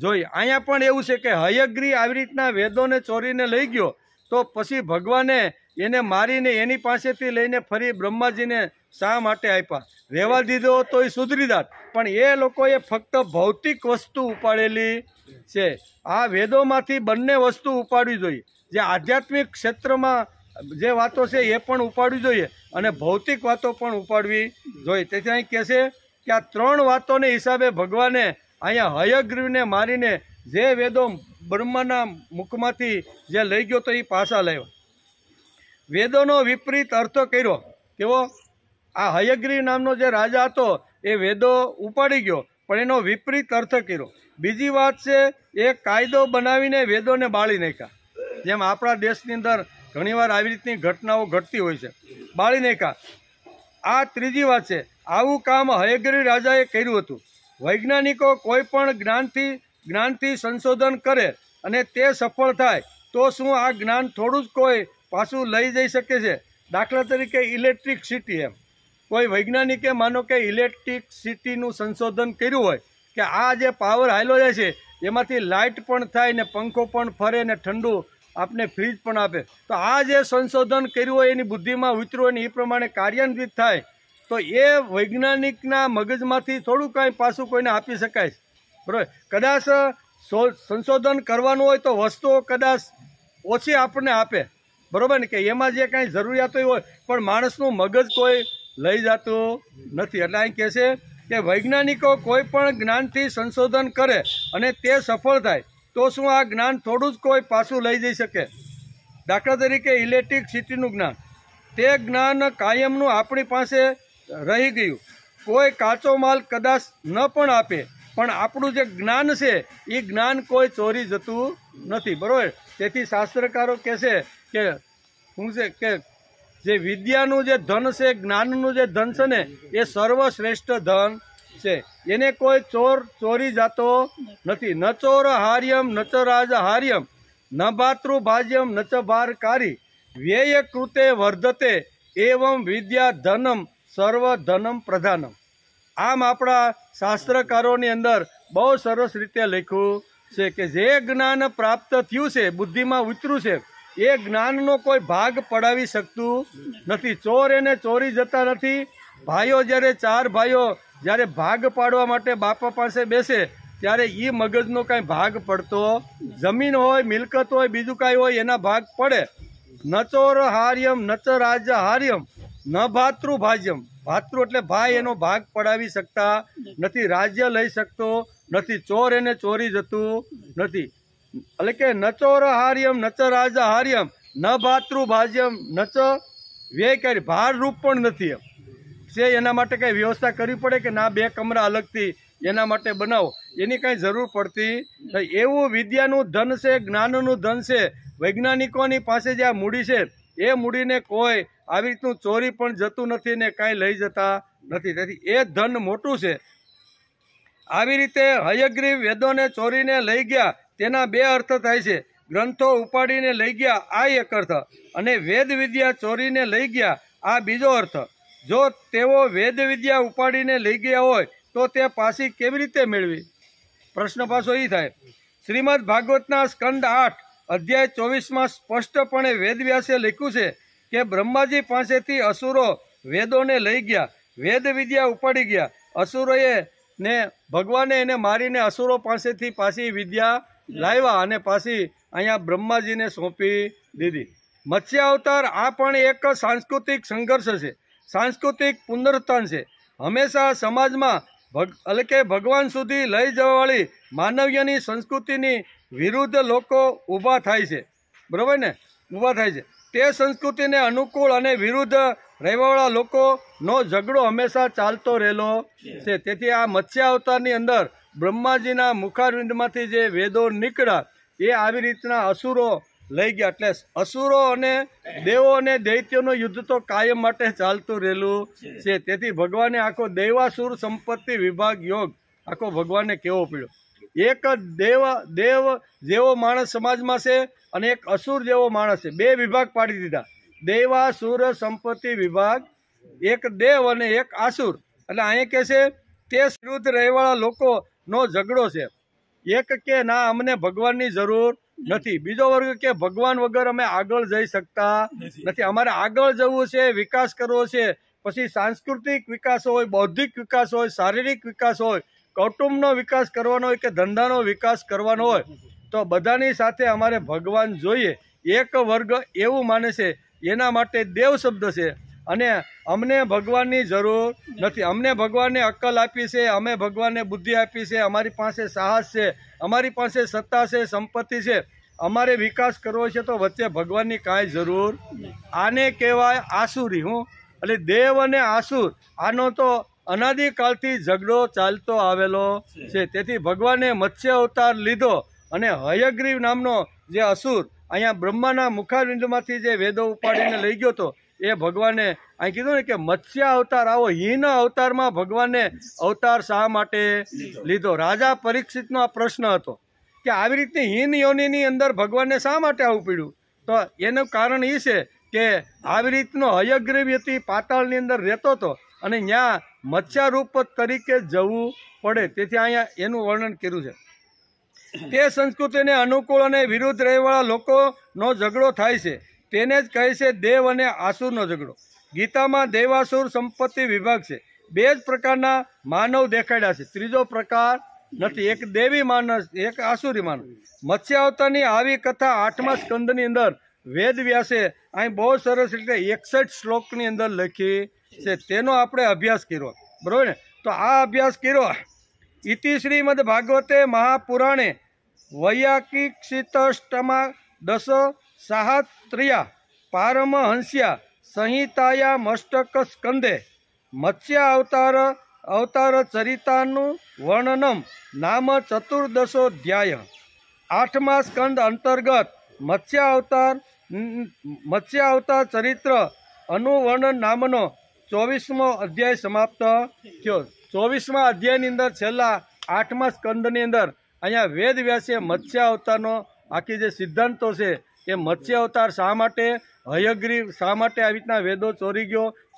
Speaker 1: જોઈએ. અહીંયા પણ એવું છે કે હયગ્રીવ આવી રીતના વેદોને ચોરીને લઈ ગયો તો પછી ભગવાને એને મારીને એની પાસેથી લઈને ફરી બ્રહ્માજીને શા માટે આપ્યા? રહેવા દીધો તો એ સુધરી જાત, પણ એ લોકોએ ફક્ત ભૌતિક વસ્તુ ઉપાડેલી છે. આ વેદોમાંથી બંને વસ્તુ ઉપાડવી જોઈએ. જે આધ્યાત્મિક ક્ષેત્રમાં જે વાતો છે એ પણ ઉપાડવી જોઈએ અને ભૌતિક વાતો પણ ઉપાડવી જોઈએ. તેથી અહીં કહે છે કે આ 3 વાતોને હિસાબે ભગવાને અહીંયા હયગ્રીવને મારીને જે વેદો બ્રહ્માના મુખમાંથી જે લઈ ગયો તો એ પાછા લાવ્યા. વેદોનો વિપરીત અર્થ કર્યો. કેવો? આ હયગ્રીવ નામનો જે રાજા હતો એ વેદો ઉપાડી ગયો પણ એનો વિપરીત અર્થ કર્યો. બીજી વાત છે એ કાયદો બનાવીને વેદોને બાળી નાખ્યા. જેમ આપણા દેશની અંદર ઘણીવાર આવી રીતની ઘટનાઓ ઘટતી હોય છે, બાળી નાખ્યા. આ ત્રીજી વાત છે. આવું કામ હયગ્રીવ રાજાએ કર્યું હતું. વૈજ્ઞાનિકો કોઈ પણ જ્ઞાનથી સંશોધન કરે અને તે સફળ થાય તો શું આ જ્ઞાન થોડું જ કોઈ પાછું લઈ જઈ શકે છે? દાખલા તરીકે ઇલેક્ટ્રિસિટી. એમ કોઈ વૈજ્ઞાનિકે માનો કે ઇલેક્ટ્રિસિટીનું સંશોધન કર્યું હોય કે આ જે પાવર હાલ્યો જાય છે એમાંથી લાઇટ પણ થાય ને પંખો પણ ફરે ને ઠંડુ આપને ફ્રીજ પણ આપે, તો આ જે સંશોધન કર્યું હોય એની બુદ્ધિમાં ઉતર્યું હોય ને એ પ્રમાણે કાર્યાન્વિત થાય તો એ વૈજ્ઞાનિકના મગજમાંથી થોડું કાંઈ પાછું કોઈને આપી શકાય, બરાબર? કદાચ સંશોધન કરવાનું હોય તો વસ્તુઓ કદાચ ઓછી આપણને આપે, બરાબર ને, કે એમાં જે કાંઈ જરૂરિયાતો હોય, પણ માણસનું મગજ કોઈ લઈ જતું નથી. એટલે અહીં કહે છે કે વૈજ્ઞાનિકો કોઈ પણ જ્ઞાનથી સંશોધન કરે અને તે સફળ થાય તો શું આ જ્ઞાન થોડું જ કોઈ પાછું લઈ જઈ શકે? દાખલા તરીકે ઇલેક્ટ્રિસિટીનું જ્ઞાન, તે જ્ઞાન કાયમનું આપણી પાસે રહી ગયું. કોઈ કાચો માલ કદાચ ન પણ આપે, પણ આપણું જે જ્ઞાન છે એ જ્ઞાન કોઈ ચોરી જતું નથી, બરાબર? તેથી શાસ્ત્રકારો કહે છે કે શું છે કે જે વિદ્યાનું જે ધન છે, જ્ઞાનનું જે ધન છે ને, એ સર્વશ્રેષ્ઠ ધન છે. એને કોઈ ચોરી જતો નથી. ન ચોર હાર્યમ ન ચ રાજ હાર્યમ ન ભાતૃભાજ્યમ ન ચ ભારકારી વ્યય કૃતે વર્ધતે એવં વિદ્યા ધનમ સર્વ ધનમ પ્રધાનમ. આમ આપણા શાસ્ત્રકારોની અંદર બહુ સરસ રીતે લખ્યું છે કે જે જ્ઞાન પ્રાપ્ત થયું છે, બુદ્ધિમાં ઉતર્યું છે, એ જ્ઞાનનો કોઈ ભાગ પડાવી શકતું નથી. ચોર એને ચોરી જતા નથી. ભાઈઓ જ્યારે 4 ભાઈઓ જ્યારે ભાગ પાડવા માટે બાપા પાસે બેસે ત્યારે એ મગજનો કાંઈ ભાગ પડતો, જમીન હોય, મિલકત હોય, બીજું કાંઈ હોય એના ભાગ પડે. ન ચોર હાર્યમ ન ચ રાજ હાર્યમ ન ભાતૃભાજ્યમ. ભાતૃ એટલે ભાઈ, એનો ભાગ પડાવી શકતા નથી, રાજ્ય લઈ શકતો નથી, ચોર એને ચોરી જતું નથી. એટલે કે ન ચોર હાર્યમ ન ચ રાજ હાર્યમ ન ભાતૃભાજ્યમ ન ચ વ્યયકારી. ભાર રૂપ પણ નથી. એમ છે એના માટે કંઈ વ્યવસ્થા કરવી પડે કે ના 2 કમરા અલગથી એના માટે બનાવો, એની કાંઈ જરૂર પડતી નહીં. એવું વિદ્યાનું ધન છે, જ્ઞાનનું ધન છે. વૈજ્ઞાનિકોની પાસે જે આ મૂડી છે એ મૂડીને કોઈ આવી રીતનું ચોરી પણ જતું નથી ને કાંઈ લઈ જતા નથી. તેથી એ ધન મોટું છે. આવી રીતે હયગ્રીવ વેદોને ચોરીને લઈ ગયા તેના 2 અર્થ થાય છે. ગ્રંથો ઉપાડીને લઈ ગયા આ એક અર્થ, અને વેદ વિદ્યા ચોરીને લઈ ગયા આ બીજો અર્થ. જો તેઓ વેદ વિદ્યા ઉપાડીને લઈ ગયા હોય તો તે પાછી કેવી રીતે મેળવી? પ્રશ્ન પાછો એ થાય. શ્રીમદ ભાગવતના સ્કંદ 8 અધ્યાય 24માં સ્પષ્ટપણે વેદવ્યાસે લખ્યું છે કે બ્રહ્માજી પાસેથી અસુરો વેદોને લઈ ગયા, વેદ વિદ્યા ઉપાડી ગયા. અસુરોએ ને ભગવાને એને મારીને અસુરો પાસેથી પાછી વિદ્યા લાવ્યા અને પાછી અહીંયા બ્રહ્માજીને સોંપી દીધી. મત્સ્ય અવતાર આ પણ એક સાંસ્કૃતિક સંઘર્ષ છે, સાંસ્કૃતિક પુનરુત્થાન છે. હંમેશા સમાજમાં એટલે કે ભગવાન સુધી લઈ જવાવાળી માનવીયની સંસ્કૃતિની વિરુદ્ધ લોકો ઊભા થાય છે, બરાબર ને, ઊભા થાય છે. તે સંસ્કૃતિને અનુકૂળ અને વિરુદ્ધ રહેવાવાળા લોકોનો ઝઘડો હંમેશા ચાલતો રહેલો છે. તેથી આ મત્સ્ય અવતારની અંદર બ્રહ્માજીના મુખારવિંદમાંથી જે વેદો નીકળ્યા એ આવી રીતના અસુરો લઈ ગયા. એટલે અસુરો અને દેવો અને દૈત્યોનું યુદ્ધ તો કાયમ માટે ચાલતું રહેલું છે. તેથી ભગવાને આખો દૈવાસુર સંપત્તિ વિભાગ યોગ આખો ભગવાને કેવો પડ્યો. એક દેવ જેવો માણસ સમાજમાં છે અને એક અસુર જેવો માણસ છે. 2 વિભાગ પાડી દીધા. દૈવાસુર સંપત્તિ વિભાગ, એક દેવ અને એક આસુર. એટલે અહીંયા કહે છે તે વિરુદ્ધ રહેવાળા લોકોનો ઝઘડો છે. એક કે ના અમને ભગવાનની જરૂર નથી, બીજો વર્ગ કે ભગવાન વગર અમે આગળ જઈ શકતા નથી, અમારે આગળ જવું છે, વિકાસ કરવો છે. પછી સાંસ્કૃતિક વિકાસ હોય, બૌદ્ધિક વિકાસ હોય, શારીરિક વિકાસ હોય, કૌટુંબનો વિકાસ કરવાનો હોય કે ધંધાનો વિકાસ કરવાનો હોય, તો બધાની સાથે અમારે ભગવાન જોઈએ. એક વર્ગ એવું માને છે, એના માટે દેવ શબ્દ છે. અને અમને ભગવાનની જરૂર નથી. અમને ભગવાને અક્કલ આપી છે, અમે ભગવાનને બુદ્ધિ આપી છે, અમારી પાસે સાહસ છે, અમારી પાસે સત્તા છે, સંપત્તિ છે, અમારે વિકાસ કરવો છે, તો વચ્ચે ભગવાનની કાંઈ જરૂર. આને કહેવાય આસુરી. હું એટલે દેવ અને આસુર, આનો તો અનાદિકાળથી ઝઘડો ચાલતો આવેલો છે. તેથી ભગવાને મત્સ્ય અવતાર લીધો અને હયગ્રીવ નામનો જે અસુર અહીંયા બ્રહ્માના મુખારવિંદમાંથી જે વેદો ઉપાડીને લઈ ગયો હતો, એ ભગવાને અહીં કીધું ને કે મત્સ્ય અવતાર, આવો હીન અવતારમાં ભગવાને અવતાર શા માટે લીધો? રાજા પરીક્ષિતનો આ પ્રશ્ન હતો કે આવી રીતની હીન યોનિની અંદર ભગવાનને શા માટે આવવું પડ્યું? તો એનું કારણ એ છે કે આવી રીતનો હયગ્રીવ હતી, પાતાળની અંદર રહેતો હતો અને ત્યાં મત્સ્યારૂપ તરીકે જવું પડે. તેથી અહીંયા એનું વર્ણન કર્યું છે. તે સંસ્કૃતિને અનુકૂળ અને વિરુદ્ધ રહેવાળા લોકોનો ઝઘડો થાય છે, તેને જ કહે છે દેવ અને આસુરનો ઝઘડો. ગીતામાં દેવાસુર સંપત્તિ વિભાગ છે. બે જ પ્રકારના માનવ દેખાડ્યા છે, ત્રીજો પ્રકાર નથી. એક દેવી માનસ, એક આસુરી માનસ. મત્સ્ય અવતારની આવી કથા 8મા સ્કંદની અંદર વેદ વ્યાસે અહીં બહુ સરસ રીતે 61 શ્લોકની અંદર લખી છે. તેનો આપણે અભ્યાસ કર્યો, બરોબર ને? તો આ અભ્યાસ કર્યો. ઇતિ શ્રીમદ ભાગવતે મહાપુરાણે વૈયાકિક્ષિતષ્ટમા દશ સાહત્રિયા પારમહંસ્યા સંહિતાયા મસ્તક સ્કંદે મત્સ્ય અવતાર ચરિતાનું વર્ણનમ નામ ચતુર્દશોધ્યાય. 8મા સ્કંદ અંતર્ગત મત્સ્ય અવતાર ચરિત્ર અનુવર્ણન નામનો 24મો અધ્યાય સમાપ્ત થયો. 24મા અધ્યાયની અંદર છેલ્લા 8મા સ્કંદની અંદર અહીંયા વેદ વ્યાસે મત્સ્ય અવતારનો આખી જે સિદ્ધાંતો છે એ મત્સ્ય અવતાર શા માટે, હયગ્રીવ શા માટે આવી રીતના વેદો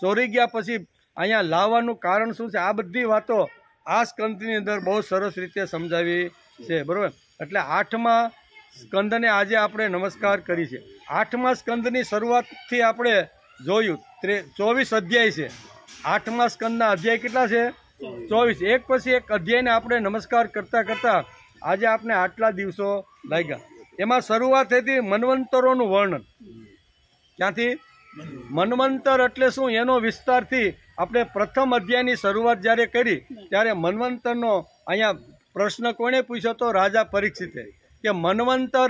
Speaker 1: ચોરી ગયા પછી અહીંયા લાવવાનું કારણ શું છે, આ બધી વાતો આ સ્કંદની અંદર બહુ સરસ રીતે સમજાવી છે, બરાબર? એટલે 8મા સ્કંદને આજે આપણે નમસ્કાર કરી છે. 8મા સ્કંદની શરૂઆતથી આપણે જોયું 24 અધ્યાય છે. 8મા સ્કંદના અધ્યાય કેટલા છે? 24. એક પછી એક અધ્યાયને આપણે નમસ્કાર કરતાં કરતાં આજે આપણે આટલા દિવસો લાગ્યા. એમાં શરૂઆત હતી મન્વંતરોનું વર્ણન. ક્યાંથી? મન્વંતર એટલે શું એનો વિસ્તારથી આપણે પ્રથમ અધ્યાયની શરૂઆત જ્યારે કરી ત્યારે મન્વંતરનો અહીંયા પ્રશ્ન કોણે પૂછ્યો હતો? રાજા પરીક્ષિતે, કે મન્વંતર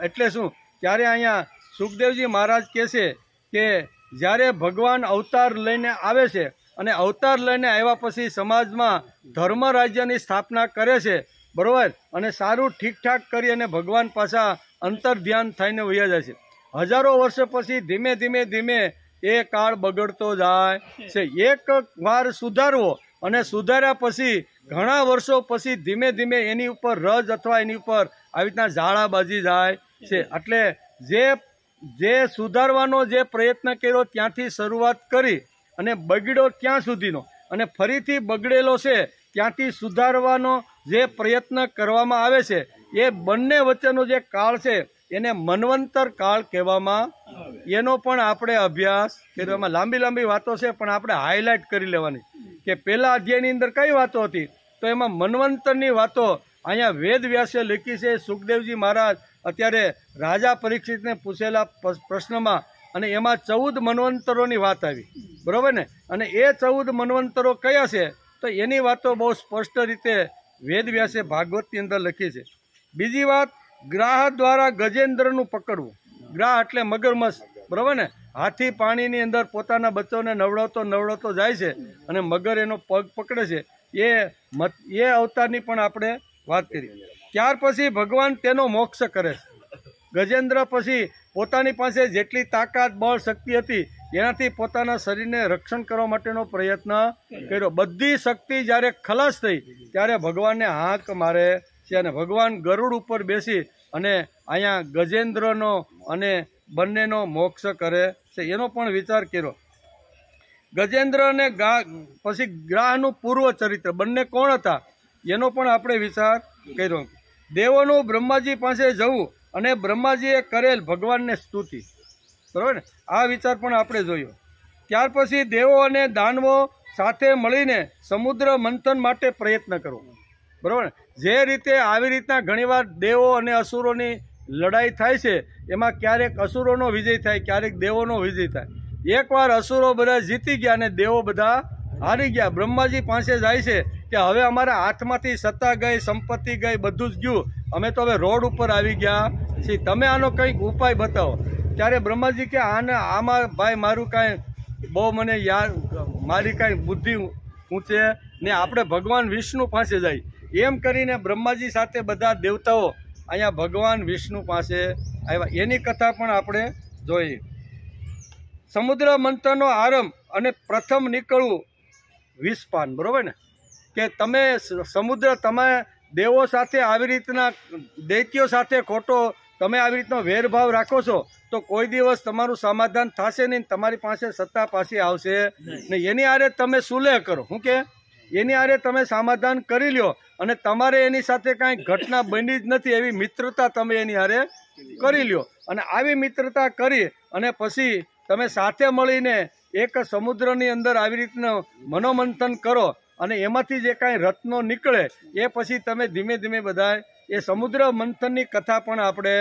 Speaker 1: એટલે શું? ત્યારે અહીંયા સુખદેવજી મહારાજ કહે છે કે જ્યારે ભગવાન અવતાર લઈને આવે છે અને અવતાર લઈને આવ્યા પછી સમાજમાં ધર્મ રાજ્યની સ્થાપના કરે છે, બરાબર? અને સારું ઠીકઠાક કરી અને ભગવાન પાછા અંતર ધ્યાન થઈને વહ્યા જાય છે. હજારો વર્ષ પછી ધીમે ધીમે એ કાળ બગડતો જાય છે. એક વાર સુધારવો અને સુધાર્યા પછી ઘણા વર્ષો પછી ધીમે એની ઉપર રજ અથવા એની ઉપર આવી રીતના ઝાડા બાજી જાય છે. એટલે જે સુધારવાનો જે પ્રયત્ન કર્યો ત્યાંથી શરૂઆત કરી અને બગડ્યો ત્યાં સુધીનો અને ફરીથી બગડેલો છે ત્યાંથી સુધારવાનો જે પ્રયત્ન કરવામાં આવે છે, એ બંને વચ્ચેનો જે કાળ છે એને મન્વંતર કાળ કહેવામાં. એનો પણ આપણે અભ્યાસ કરવામાં લાંબી વાતો છે, પણ આપણે હાઇલાઇટ કરી લેવાની કે પહેલા અધ્યાયની અંદર કઈ વાતો હતી, તો એમાં મન્વંતરની વાતો અહીંયા વેદ વ્યાસે લખી છે. સુખદેવજી મહારાજ અત્યારે રાજા પરીક્ષિતને પૂછેલા પ્રશ્નમાં અને એમાં 14 મન્વંતરોની વાત આવી, બરોબર ને? અને એ 14 મન્વંતરો કયા છે તો એની વાતો બહુ સ્પષ્ટ રીતે વેદ વ્યાસે ભાગવતની અંદર લખી છે. બીજી વાત, ગ્રાહ દ્વારા ગજેન્દ્રનું પકડવું. ગ્રાહ એટલે મગરમચ્છ, બરાબર ને? હાથી પાણીની અંદર પોતાના બચ્ચોને નવડાવતો જાય છે અને મગર એનો પગ પકડે છે. એ અવતારની પણ આપણે વાત કરી. ત્યાર પછી ભગવાન તેનો મોક્ષ કરે છે. ગજેન્દ્ર પછી પોતાની પાસે જેટલી તાકાત, બળ, શક્તિ હતી એનાથી પોતાના શરીરને રક્ષણ કરવા માટેનો પ્રયત્ન કર્યો. બધી શક્તિ જ્યારે ખલાસ થઈ ત્યારે ભગવાનને હાંક મારે છે અને ભગવાન ગરુડ ઉપર બેસી અને અહીંયા ગજેન્દ્રનો અને બંનેનો મોક્ષ કરે છે. એનો પણ વિચાર કર્યો. ગજેન્દ્ર અને પછી ગ્રાહનું પૂર્વ ચરિત્ર બંને કોણ હતા એનો પણ આપણે વિચાર કર્યો. દેવોનું બ્રહ્માજી પાસે જવું અને બ્રહ્માજીએ કરેલ ભગવાનને સ્તુતિ, બરાબર ને? આ વિચાર પણ આપણે જોયો. ત્યાર પછી દેવો અને દાનવો સાથે મળીને સમુદ્ર મંથન માટે પ્રયત્ન કરવો, બરાબર ને? જે રીતે આવી રીતના ઘણીવાર દેવો અને અસુરોની લડાઈ થાય છે, એમાં ક્યારેક અસુરોનો વિજય થાય, ક્યારેક દેવોનો વિજય થાય. એકવાર અસુરો બધા જીતી ગયા અને દેવો બધા હારી ગયા. બ્રહ્માજી પાસે જાય છે કે હવે અમારા હાથમાંથી સત્તા ગઈ, સંપત્તિ ગઈ, બધું જ ગયું, અમે તો હવે રોડ ઉપર આવી ગયા છીએ, તમે આનો કંઈક ઉપાય બતાવો. ત્યારે બ્રહ્માજી કે આમાં ભાઈ મારું કાંઈ બહુ મને મારી કાંઈ બુદ્ધિ ઊંચે ને આપણે ભગવાન વિષ્ણુ પાસે જાય, એમ કરીને બ્રહ્માજી સાથે બધા દેવતાઓ અહીંયા ભગવાન વિષ્ણુ પાસે આવ્યા. એની કથા પણ આપણે જોઈએ. સમુદ્ર મંથનનો આરંભ અને પ્રથમ નીકળવું વિષપાન, બરાબર ને, કે તમે સમુદ્ર, તમે દેવો સાથે આવી રીતના દૈત્યો સાથે ખોટો તમે આવી રીતનો વેરભાવ રાખો છો તો કોઈ દિવસ તમારું સમાધાન થશે નહીં, તમારી પાસે સત્તા પાછી આવશે નહીં. એની આરે તમે સુલેહ કરો, શું કે એની આરે તમે સમાધાન કરી લ્યો, અને તમારે એની સાથે કાંઈ ઘટના બની જ નથી એવી મિત્રતા તમે એની હારે કરી લ્યો. અને આવી મિત્રતા કરી અને પછી તમે સાથે મળીને એક સમુદ્રની અંદર આવી રીતનું મનોમંથન કરો, અને એમાંથી જે કાંઈ રત્નો નીકળે એ પછી તમે ધીમે ધીમે બધા એ સમુદ્ર મંથનની કથા પણ આપણે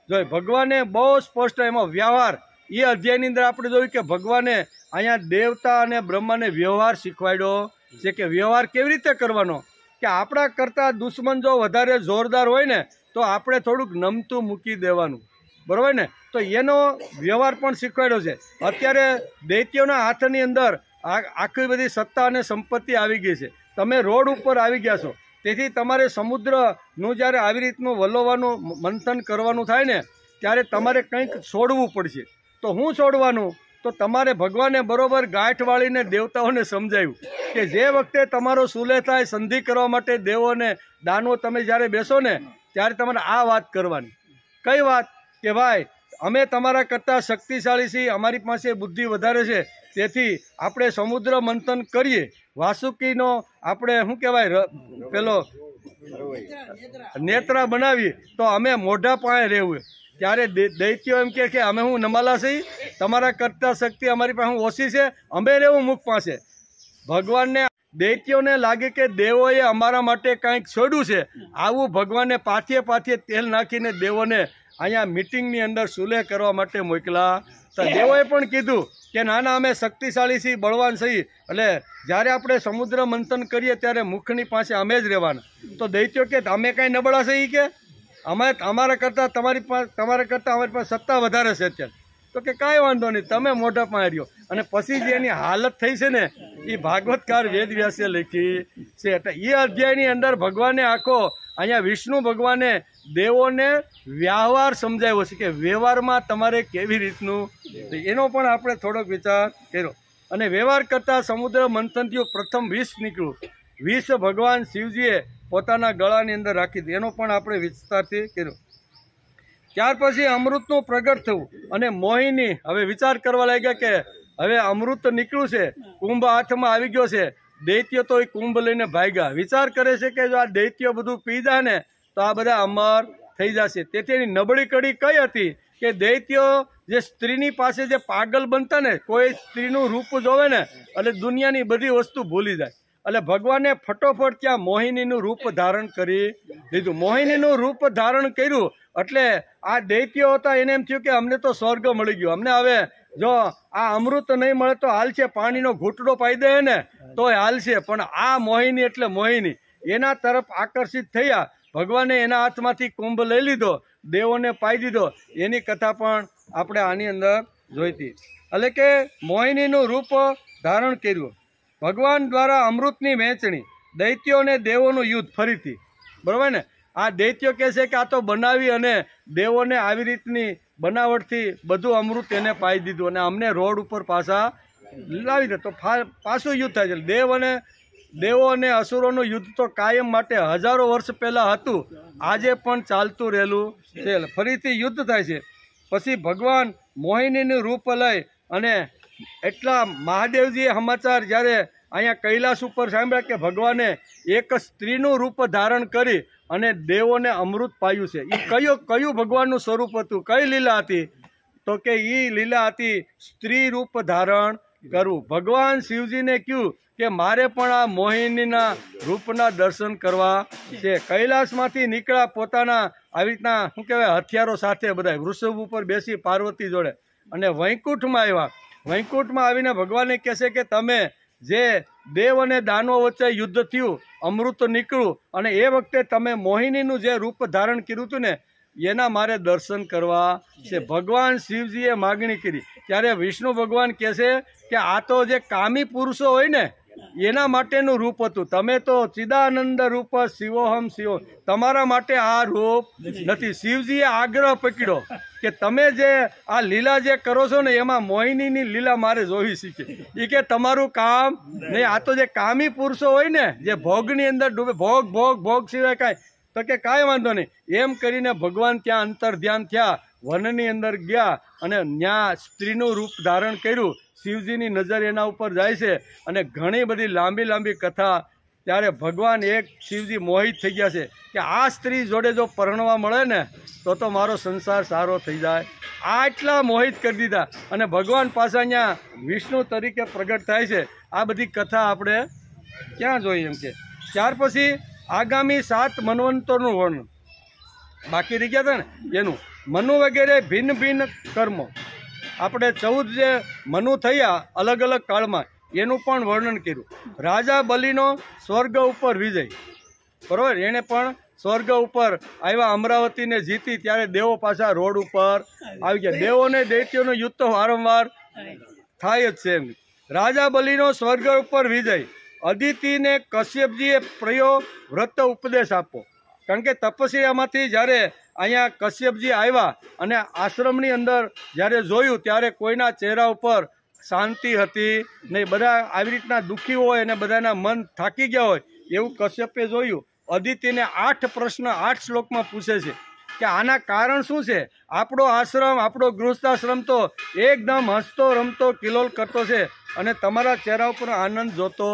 Speaker 1: જોઈ. ભગવાને બહુ સ્પષ્ટ એમાં વ્યવહાર, એ અધ્યાયની અંદર આપણે જોયું કે ભગવાને અહીંયા દેવતા અને બ્રહ્માને વ્યવહાર શીખવાડ્યો છે, કે વ્યવહાર કેવી રીતે કરવાનો, કે આપણા કરતાં દુશ્મન જો વધારે જોરદાર હોય ને તો આપણે થોડુંક નમતું મૂકી દેવાનું, બરાબર ને. તો એનો વ્યવહાર પણ શીખવાડ્યો છે. અત્યારે દૈત્યોના હાથની અંદર આખી બધી સત્તા અને સંપત્તિ આવી ગઈ છે, તમે રોડ ઉપર આવી ગયા છો, તેથી તમારે સમુદ્રનું જ્યારે આવી રીતનું વલોવાનું મંથન કરવાનું થાય ને ત્યારે તમારે કંઈક છોડવું પડશે. તો હું છોડવાનું, તો તમારે ભગવાને બરોબર ગાંઠ વાળીને દેવતાઓને સમજાવ્યું કે જે વખતે તમારો સુલેહ થાય, સંધિ કરવા માટે દેવોને દાનવો તમે જ્યારે બેસો ને ત્યારે તમારે આ વાત કરવાની. કઈ વાત? કે ભાઈ અમે તમારા કરતાં શક્તિશાળી છીએ, અમારી પાસે બુદ્ધિ વધારે છે, તેથી આપણે સમુદ્ર મંથન કરીએ. વાસુકીનો આપણે શું કહેવાય પેલો નેત્રા બનાવીએ તો અમે મોઢા પાસે રહેવું. ત્યારે દૈત્યો એમ કે અમે હું નમાલા છીએ, તમારા કરતાં શક્તિ અમારી પાસે ઓછી છે, અમે રહેવું મુખ પાસે. ભગવાનને દૈત્યોને લાગે કે દેવોએ અમારા માટે કાંઈક છોડ્યું છે, આવું ભગવાને પાથીએ તેલ નાખીને દેવોને અહીંયા મિટિંગની અંદર સુલેહ કરવા માટે મોકલા. તો દેવોએ પણ કીધું કે ના અમે શક્તિશાળી છીએ, બળવાન છીએ, એટલે જ્યારે આપણે સમુદ્ર મંથન કરીએ ત્યારે મુખની પાસે અમે જ રહેવાના. તો દૈત્યો કે અમે કાંઈ નબળા છીએ, કે અમે અમારા કરતાં તમારી અમારી પાસે સત્તા વધારે છે અત્યારે. તો કે કાંઈ વાંધો નહીં, તમે મોઢા પાસે રહ્યો. અને પછી જે એની હાલત થઈ છે ને એ ભાગવતકાર વેદવ્યાસે લખી છે. એટલે એ અધ્યાયની અંદર ભગવાને આખો અહીંયા વિષ્ણુ ભગવાને દેવોને વ્યવહાર સમજાવ્યો છે, કે વ્યવહારમાં તમારે કેવી રીતનું, એનો પણ આપણે થોડોક વિચાર કર્યો. અને વ્યવહાર કરતાં સમુદ્ર મંથનથી પ્રથમ વિષ નીકળ્યું. વિષ ભગવાન શિવજીએ પોતાના ગળાની અંદર રાખી દીધું, એનો પણ આપણે વિસ્તારથી કર્યો. ત્યાર પછી અમૃતનું પ્રગટ થયું અને મોહિની હવે વિચાર કરવા લાગ્યા કે હવે અમૃત નીકળ્યું છે, કુંભ હાથમાં આવી ગયો છે, દૈત્યો તો એ કુંભ લઈને ભાગ્યા. વિચાર કરે છે કે જો આ દૈત્યો બધું પી જાય ને તો આ બધા અમર થઈ જશે. તેથી એની નબળી કડી કઈ હતી કે દૈત્યો જે સ્ત્રીની પાસે જે પાગલ બનતા ને, કોઈ સ્ત્રીનું રૂપ જોવે ને એટલે દુનિયાની બધી વસ્તુ ભૂલી જાય. એટલે ભગવાને ફટોફટ ત્યાં મોહિનીનું રૂપ ધારણ કરી લીધું. મોહિનીનું રૂપ ધારણ કર્યું એટલે આ દૈત્યો હતા એને એમ થયું કે અમને તો સ્વર્ગ મળી ગયો, અમને હવે જો આ અમૃત નહીં મળે તો હાલશે, પાણીનો ઘૂંટડો પાઈ દે ને તો હાલશે, પણ આ મોહિની એટલે મોહિની એના તરફ આકર્ષિત થયા. ભગવાને એના હાથમાંથી કુંભ લઈ લીધો, દેવોને પાઈ દીધો. એની કથા પણ આપણે આની અંદર જોઈતી. એટલે કે મોહિનીનું રૂપ ધારણ કર્યું. ભગવાન દ્વારા અમૃતની વહેંચણી, દૈત્યો અને દેવોનું યુદ્ધ ફરીથી, બરાબર ને. આ દૈત્યો કહે છે કે આ તો બનાવી અને દેવોને આવી રીતની બનાવટથી બધું અમૃત એને પાઈ દીધું અને અમને રોડ ઉપર પાછા લાવી દે. તો પાછું યુદ્ધ થાય છે. દેવો અને અસુરોનું યુદ્ધ તો કાયમ માટે હજારો વર્ષ પહેલાં હતું, આજે પણ ચાલતું રહેલું છે. ફરીથી યુદ્ધ થાય છે. પછી ભગવાન મોહિનીનું રૂપ લઈ અને એટલા મહાદેવજીએ સમાચાર જ્યારે અહીંયા કૈલાસ ઉપર સાંભળ્યા કે ભગવાને એક સ્ત્રીનું રૂપ ધારણ કરી અને દેવોને અમૃત પાયું છે. એ કયું ભગવાનનું સ્વરૂપ હતું, કઈ લીલા હતી? તો કે એ લીલા હતી સ્ત્રી રૂપ ધારણ કરવું. ભગવાન શિવજીને કહ્યું કે મારે પણ આ મોહિનીના રૂપના દર્શન કરવા છે. કૈલાસમાંથી નીકળ્યા પોતાના આવી રીતના શું કહેવાય હથિયારો સાથે, બધા વૃષભ ઉપર બેસી પાર્વતી જોડે અને વૈકુંઠમાં આવ્યા. વૈકુંઠમાં આવીને ભગવાને કહેશે કે તમે જે દેવ અને દાનવો વચ્ચે યુદ્ધ થયું, અમૃત નીકળ્યું અને એ વખતે તમે મોહિનીનું જે રૂપ ધારણ કર્યું હતું ને એના મારે દર્શન કરવા છે. ભગવાન શિવજીએ માગણી કરી ત્યારે વિષ્ણુ ભગવાન કહે છે કે આ તો જે કામી પુરુષો હોય ને એના માટેનું રૂપ હતું. તમે તો ચિદાનંદ રૂપ શિવોહમ શિવો, તમારા માટે આ રૂપ નથી. શિવજીએ આગ્રહ પકડ્યો કે તમે જે આ લીલા જે કરો છો ને એમાં મોહિનીની લીલા મારે જોઈ શીખે. એ કે તમારું કામ નહીં. આ તો જે કામી પુરુષો હોય ને, જે ભોગની અંદર ડૂબે, ભોગ ભોગ ભોગ સિવાય કાંઈ, તો કે કાંઈ વાંધો નહીં. એમ કરીને ભગવાન ત્યાં અંતર ધ્યાન થયા, વનની અંદર ગયા અને ત્યાં સ્ત્રીનું રૂપ ધારણ કર્યું. શિવજીની નજર એના ઉપર જાય છે અને ઘણી બધી લાંબી લાંબી કથા. ત્યારે ભગવાન એક શિવજી મોહિત થઈ ગયા છે કે આ સ્ત્રી જોડે જો પરણવા મળે ને તો મારો સંસાર સારો થઈ જાય. આટલા મોહિત કરી દીધા અને ભગવાન પાસે અહીંયા વિષ્ણુ તરીકે પ્રગટ થાય છે. આ બધી કથા આપણે ક્યાં જોઈએ એમ કે. ત્યાર પછી આગામી 7 મન્વંતરનું વર્ણન બાકી રહી ગયા હતા ને એનું. મનુ વગેરે ભિન્ન ભિન્ન કર્મો, આપણે 14 જે મનુ થયા અલગ અલગ કાળમાં, એનું પણ વર્ણન કર્યું. રાજા બલિનો સ્વર્ગ ઉપર વિજય, બરોબર, એણે પણ સ્વર્ગ ઉપર આવ્યા. અમરાવતીને જીતી ત્યારે દેવો પાછા રોડ ઉપર આવી ગયા. દેવોને દૈત્યોનું યુદ્ધ તો વારંવાર થાય જ છે એમ. રાજા બલિનો સ્વર્ગ ઉપર વિજય. અદિતિને કશ્યપજીએ પ્રયો વ્રત ઉપદેશ આપો. કારણ કે તપસ્યામાંથી જ્યારે અહીંયા કશ્યપજી આવ્યા અને આશ્રમની અંદર જ્યારે જોયું ત્યારે કોઈના ચહેરા ઉપર શાંતિ હતી નહીં. બધા આવી રીતના દુઃખી હોય અને બધાના મન થાકી ગયા હોય એવું કશ્યપે જોયું. અદિતિને 8 પ્રશ્ન 8 શ્લોકમાં પૂછે છે કે આના કારણ શું છે. આપણો આશ્રમ, આપણો ગૃહસ્થાશ્રમ તો એકદમ હસતો રમતો કિલોલ કરતો છે અને તમારા ચહેરા ઉપર આનંદ જોતો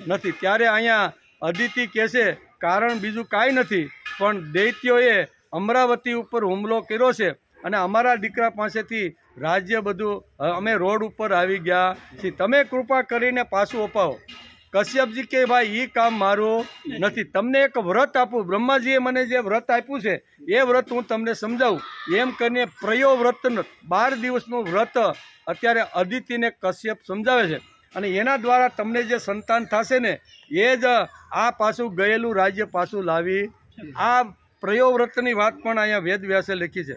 Speaker 1: નથી. ત્યારે અહીંયા અદિતિ કહે છે કારણ બીજું કાંઈ નથી, પણ દૈત્યોએ અમરાવતી ઉપર હુમલો કર્યો છે અને અમારા દીકરા પાસેથી રાજ્ય બધું અમે રોડ ઉપર આવી ગયા છીએ. તમે કૃપા કરીને પાછું અપાવો. કશ્યપજી કે ભાઈ એ કામ મારું નથી, તમને એક વ્રત આપું. બ્રહ્માજીએ મને જે વ્રત આપ્યું છે એ વ્રત હું તમને સમજાવું. એમ કરીને પ્રયો વ્રત 12 દિવસનું વ્રત અત્યારે અદિતિને કશ્યપ સમજાવે છે અને એના દ્વારા તમને જે સંતાન થશે ને એ જ આ પાછું ગયેલું રાજ્ય પાછું લાવી. આ પ્રયોવ્રતની વાત પણ અહીંયા વેદ વ્યાસે લખી છે.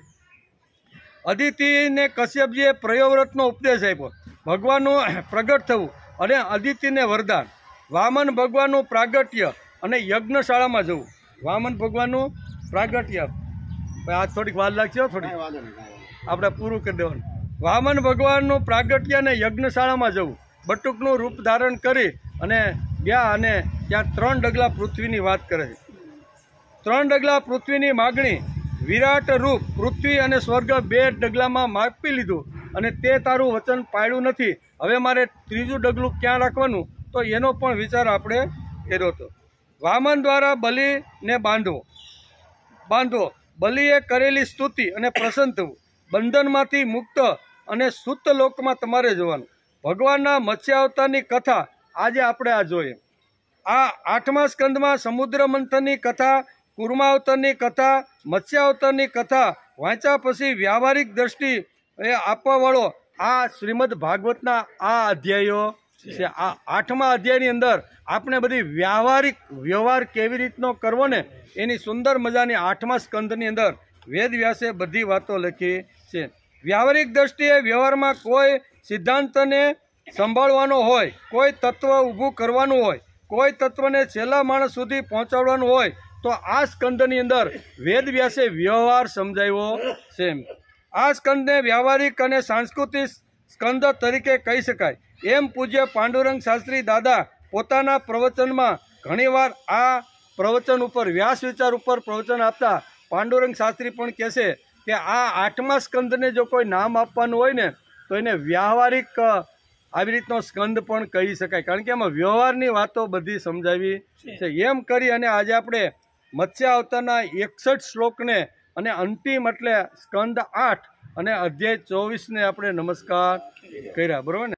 Speaker 1: અદિતિને કશ્યપજીએ પ્રયોવ્રતનો ઉપદેશ આપ્યો. ભગવાનનું પ્રગટ થવું અને અદિતિને વરદાન. વામન ભગવાનનું પ્રાગટ્ય અને યજ્ઞશાળામાં જવું. વામન ભગવાનનું પ્રાગટ્ય, આ થોડીક વાર લાગશે, થોડીક આપણે પૂરું કરી દેવાનું. વામન ભગવાનનું પ્રાગટ્ય અને યજ્ઞશાળામાં જવું. બટુકનું રૂપ ધારણ કરી અને ગયા અને ત્યાં 3 ડગલા પૃથ્વીની વાત કરે છે. 3 ડગલા પૃથ્વીની માગણી. વિરાટ રૂપ પૃથ્વી અને સ્વર્ગ 2 ડગલામાં માપી લીધું અને તે તારું વચન પાળ્યું નથી. હવે મારે 3જું ડગલું ક્યાં રાખવાનું, તો એનો પણ વિચાર આપણે કર્યો હતો. વામન દ્વારા બલિને બાંધવો. બલિએ કરેલી સ્તુતિ અને પ્રસન્ન થવું. બંધનમાંથી મુક્ત અને શુદ્ધ લોકમાં તમારે જવાનું. ભગવાનના મત્સ્ય અવતારની કથા આજે આપણે આ જોઈએ. આ 8મા સ્કંદમાં સમુદ્ર મંથનની કથા, કુર્માવતારની કથા, મત્સ્યાવતારની કથા વાંચ્યા પછી વ્યવહારિક દ્રષ્ટિ એ આપવાવાળો આ શ્રીમદ ભાગવતના આ અધ્યાયો છે. આ 8મા અધ્યાયની અંદર આપણે બધી વ્યવહાર કેવી રીતનો કરવો ને એની સુંદર મજાની 8મા સ્કંદની અંદર વેદ વ્યાસે બધી વાતો લખી છે. વ્યવહારિક દ્રષ્ટિએ વ્યવહારમાં કોઈ સિદ્ધાંતને સંભાળવાનો હોય, કોઈ તત્વ ઊભું કરવાનું હોય, કોઈ તત્વને છેલ્લા માણસ સુધી પહોંચાડવાનું હોય તો આ સ્કંદની અંદર વેદ વ્યાસે વ્યવહાર સમજાવ્યો છે. આ સ્કંદને વ્યવહારિક અને સાંસ્કૃતિક સ્કંદ તરીકે કહી શકાય. એમ પૂજ્ય પાંડુરંગ શાસ્ત્રી દાદા પોતાના પ્રવચનમાં ઘણીવાર આ પ્રવચન ઉપર, વ્યાસ વિચાર ઉપર પ્રવચન આપતા પાંડુરંગ શાસ્ત્રી પણ કહે છે કે આ 8મા સ્કંદને જો કોઈ નામ આપવાનું હોય ને તો એને વ્યવહારિક આવી રીતનો સ્કંદ પણ કહી શકાય. કારણ કે એમાં વ્યવહારની વાતો બધી સમજાવી છે. એમ કરી અને આજે આપણે મત્સ્ય અવતારના 61 શ્લોકને અને અંતિમ એટલે સ્કંદ 8 અને અધ્યાય 24ને આપણે નમસ્કાર કર્યા, બરોબર ને.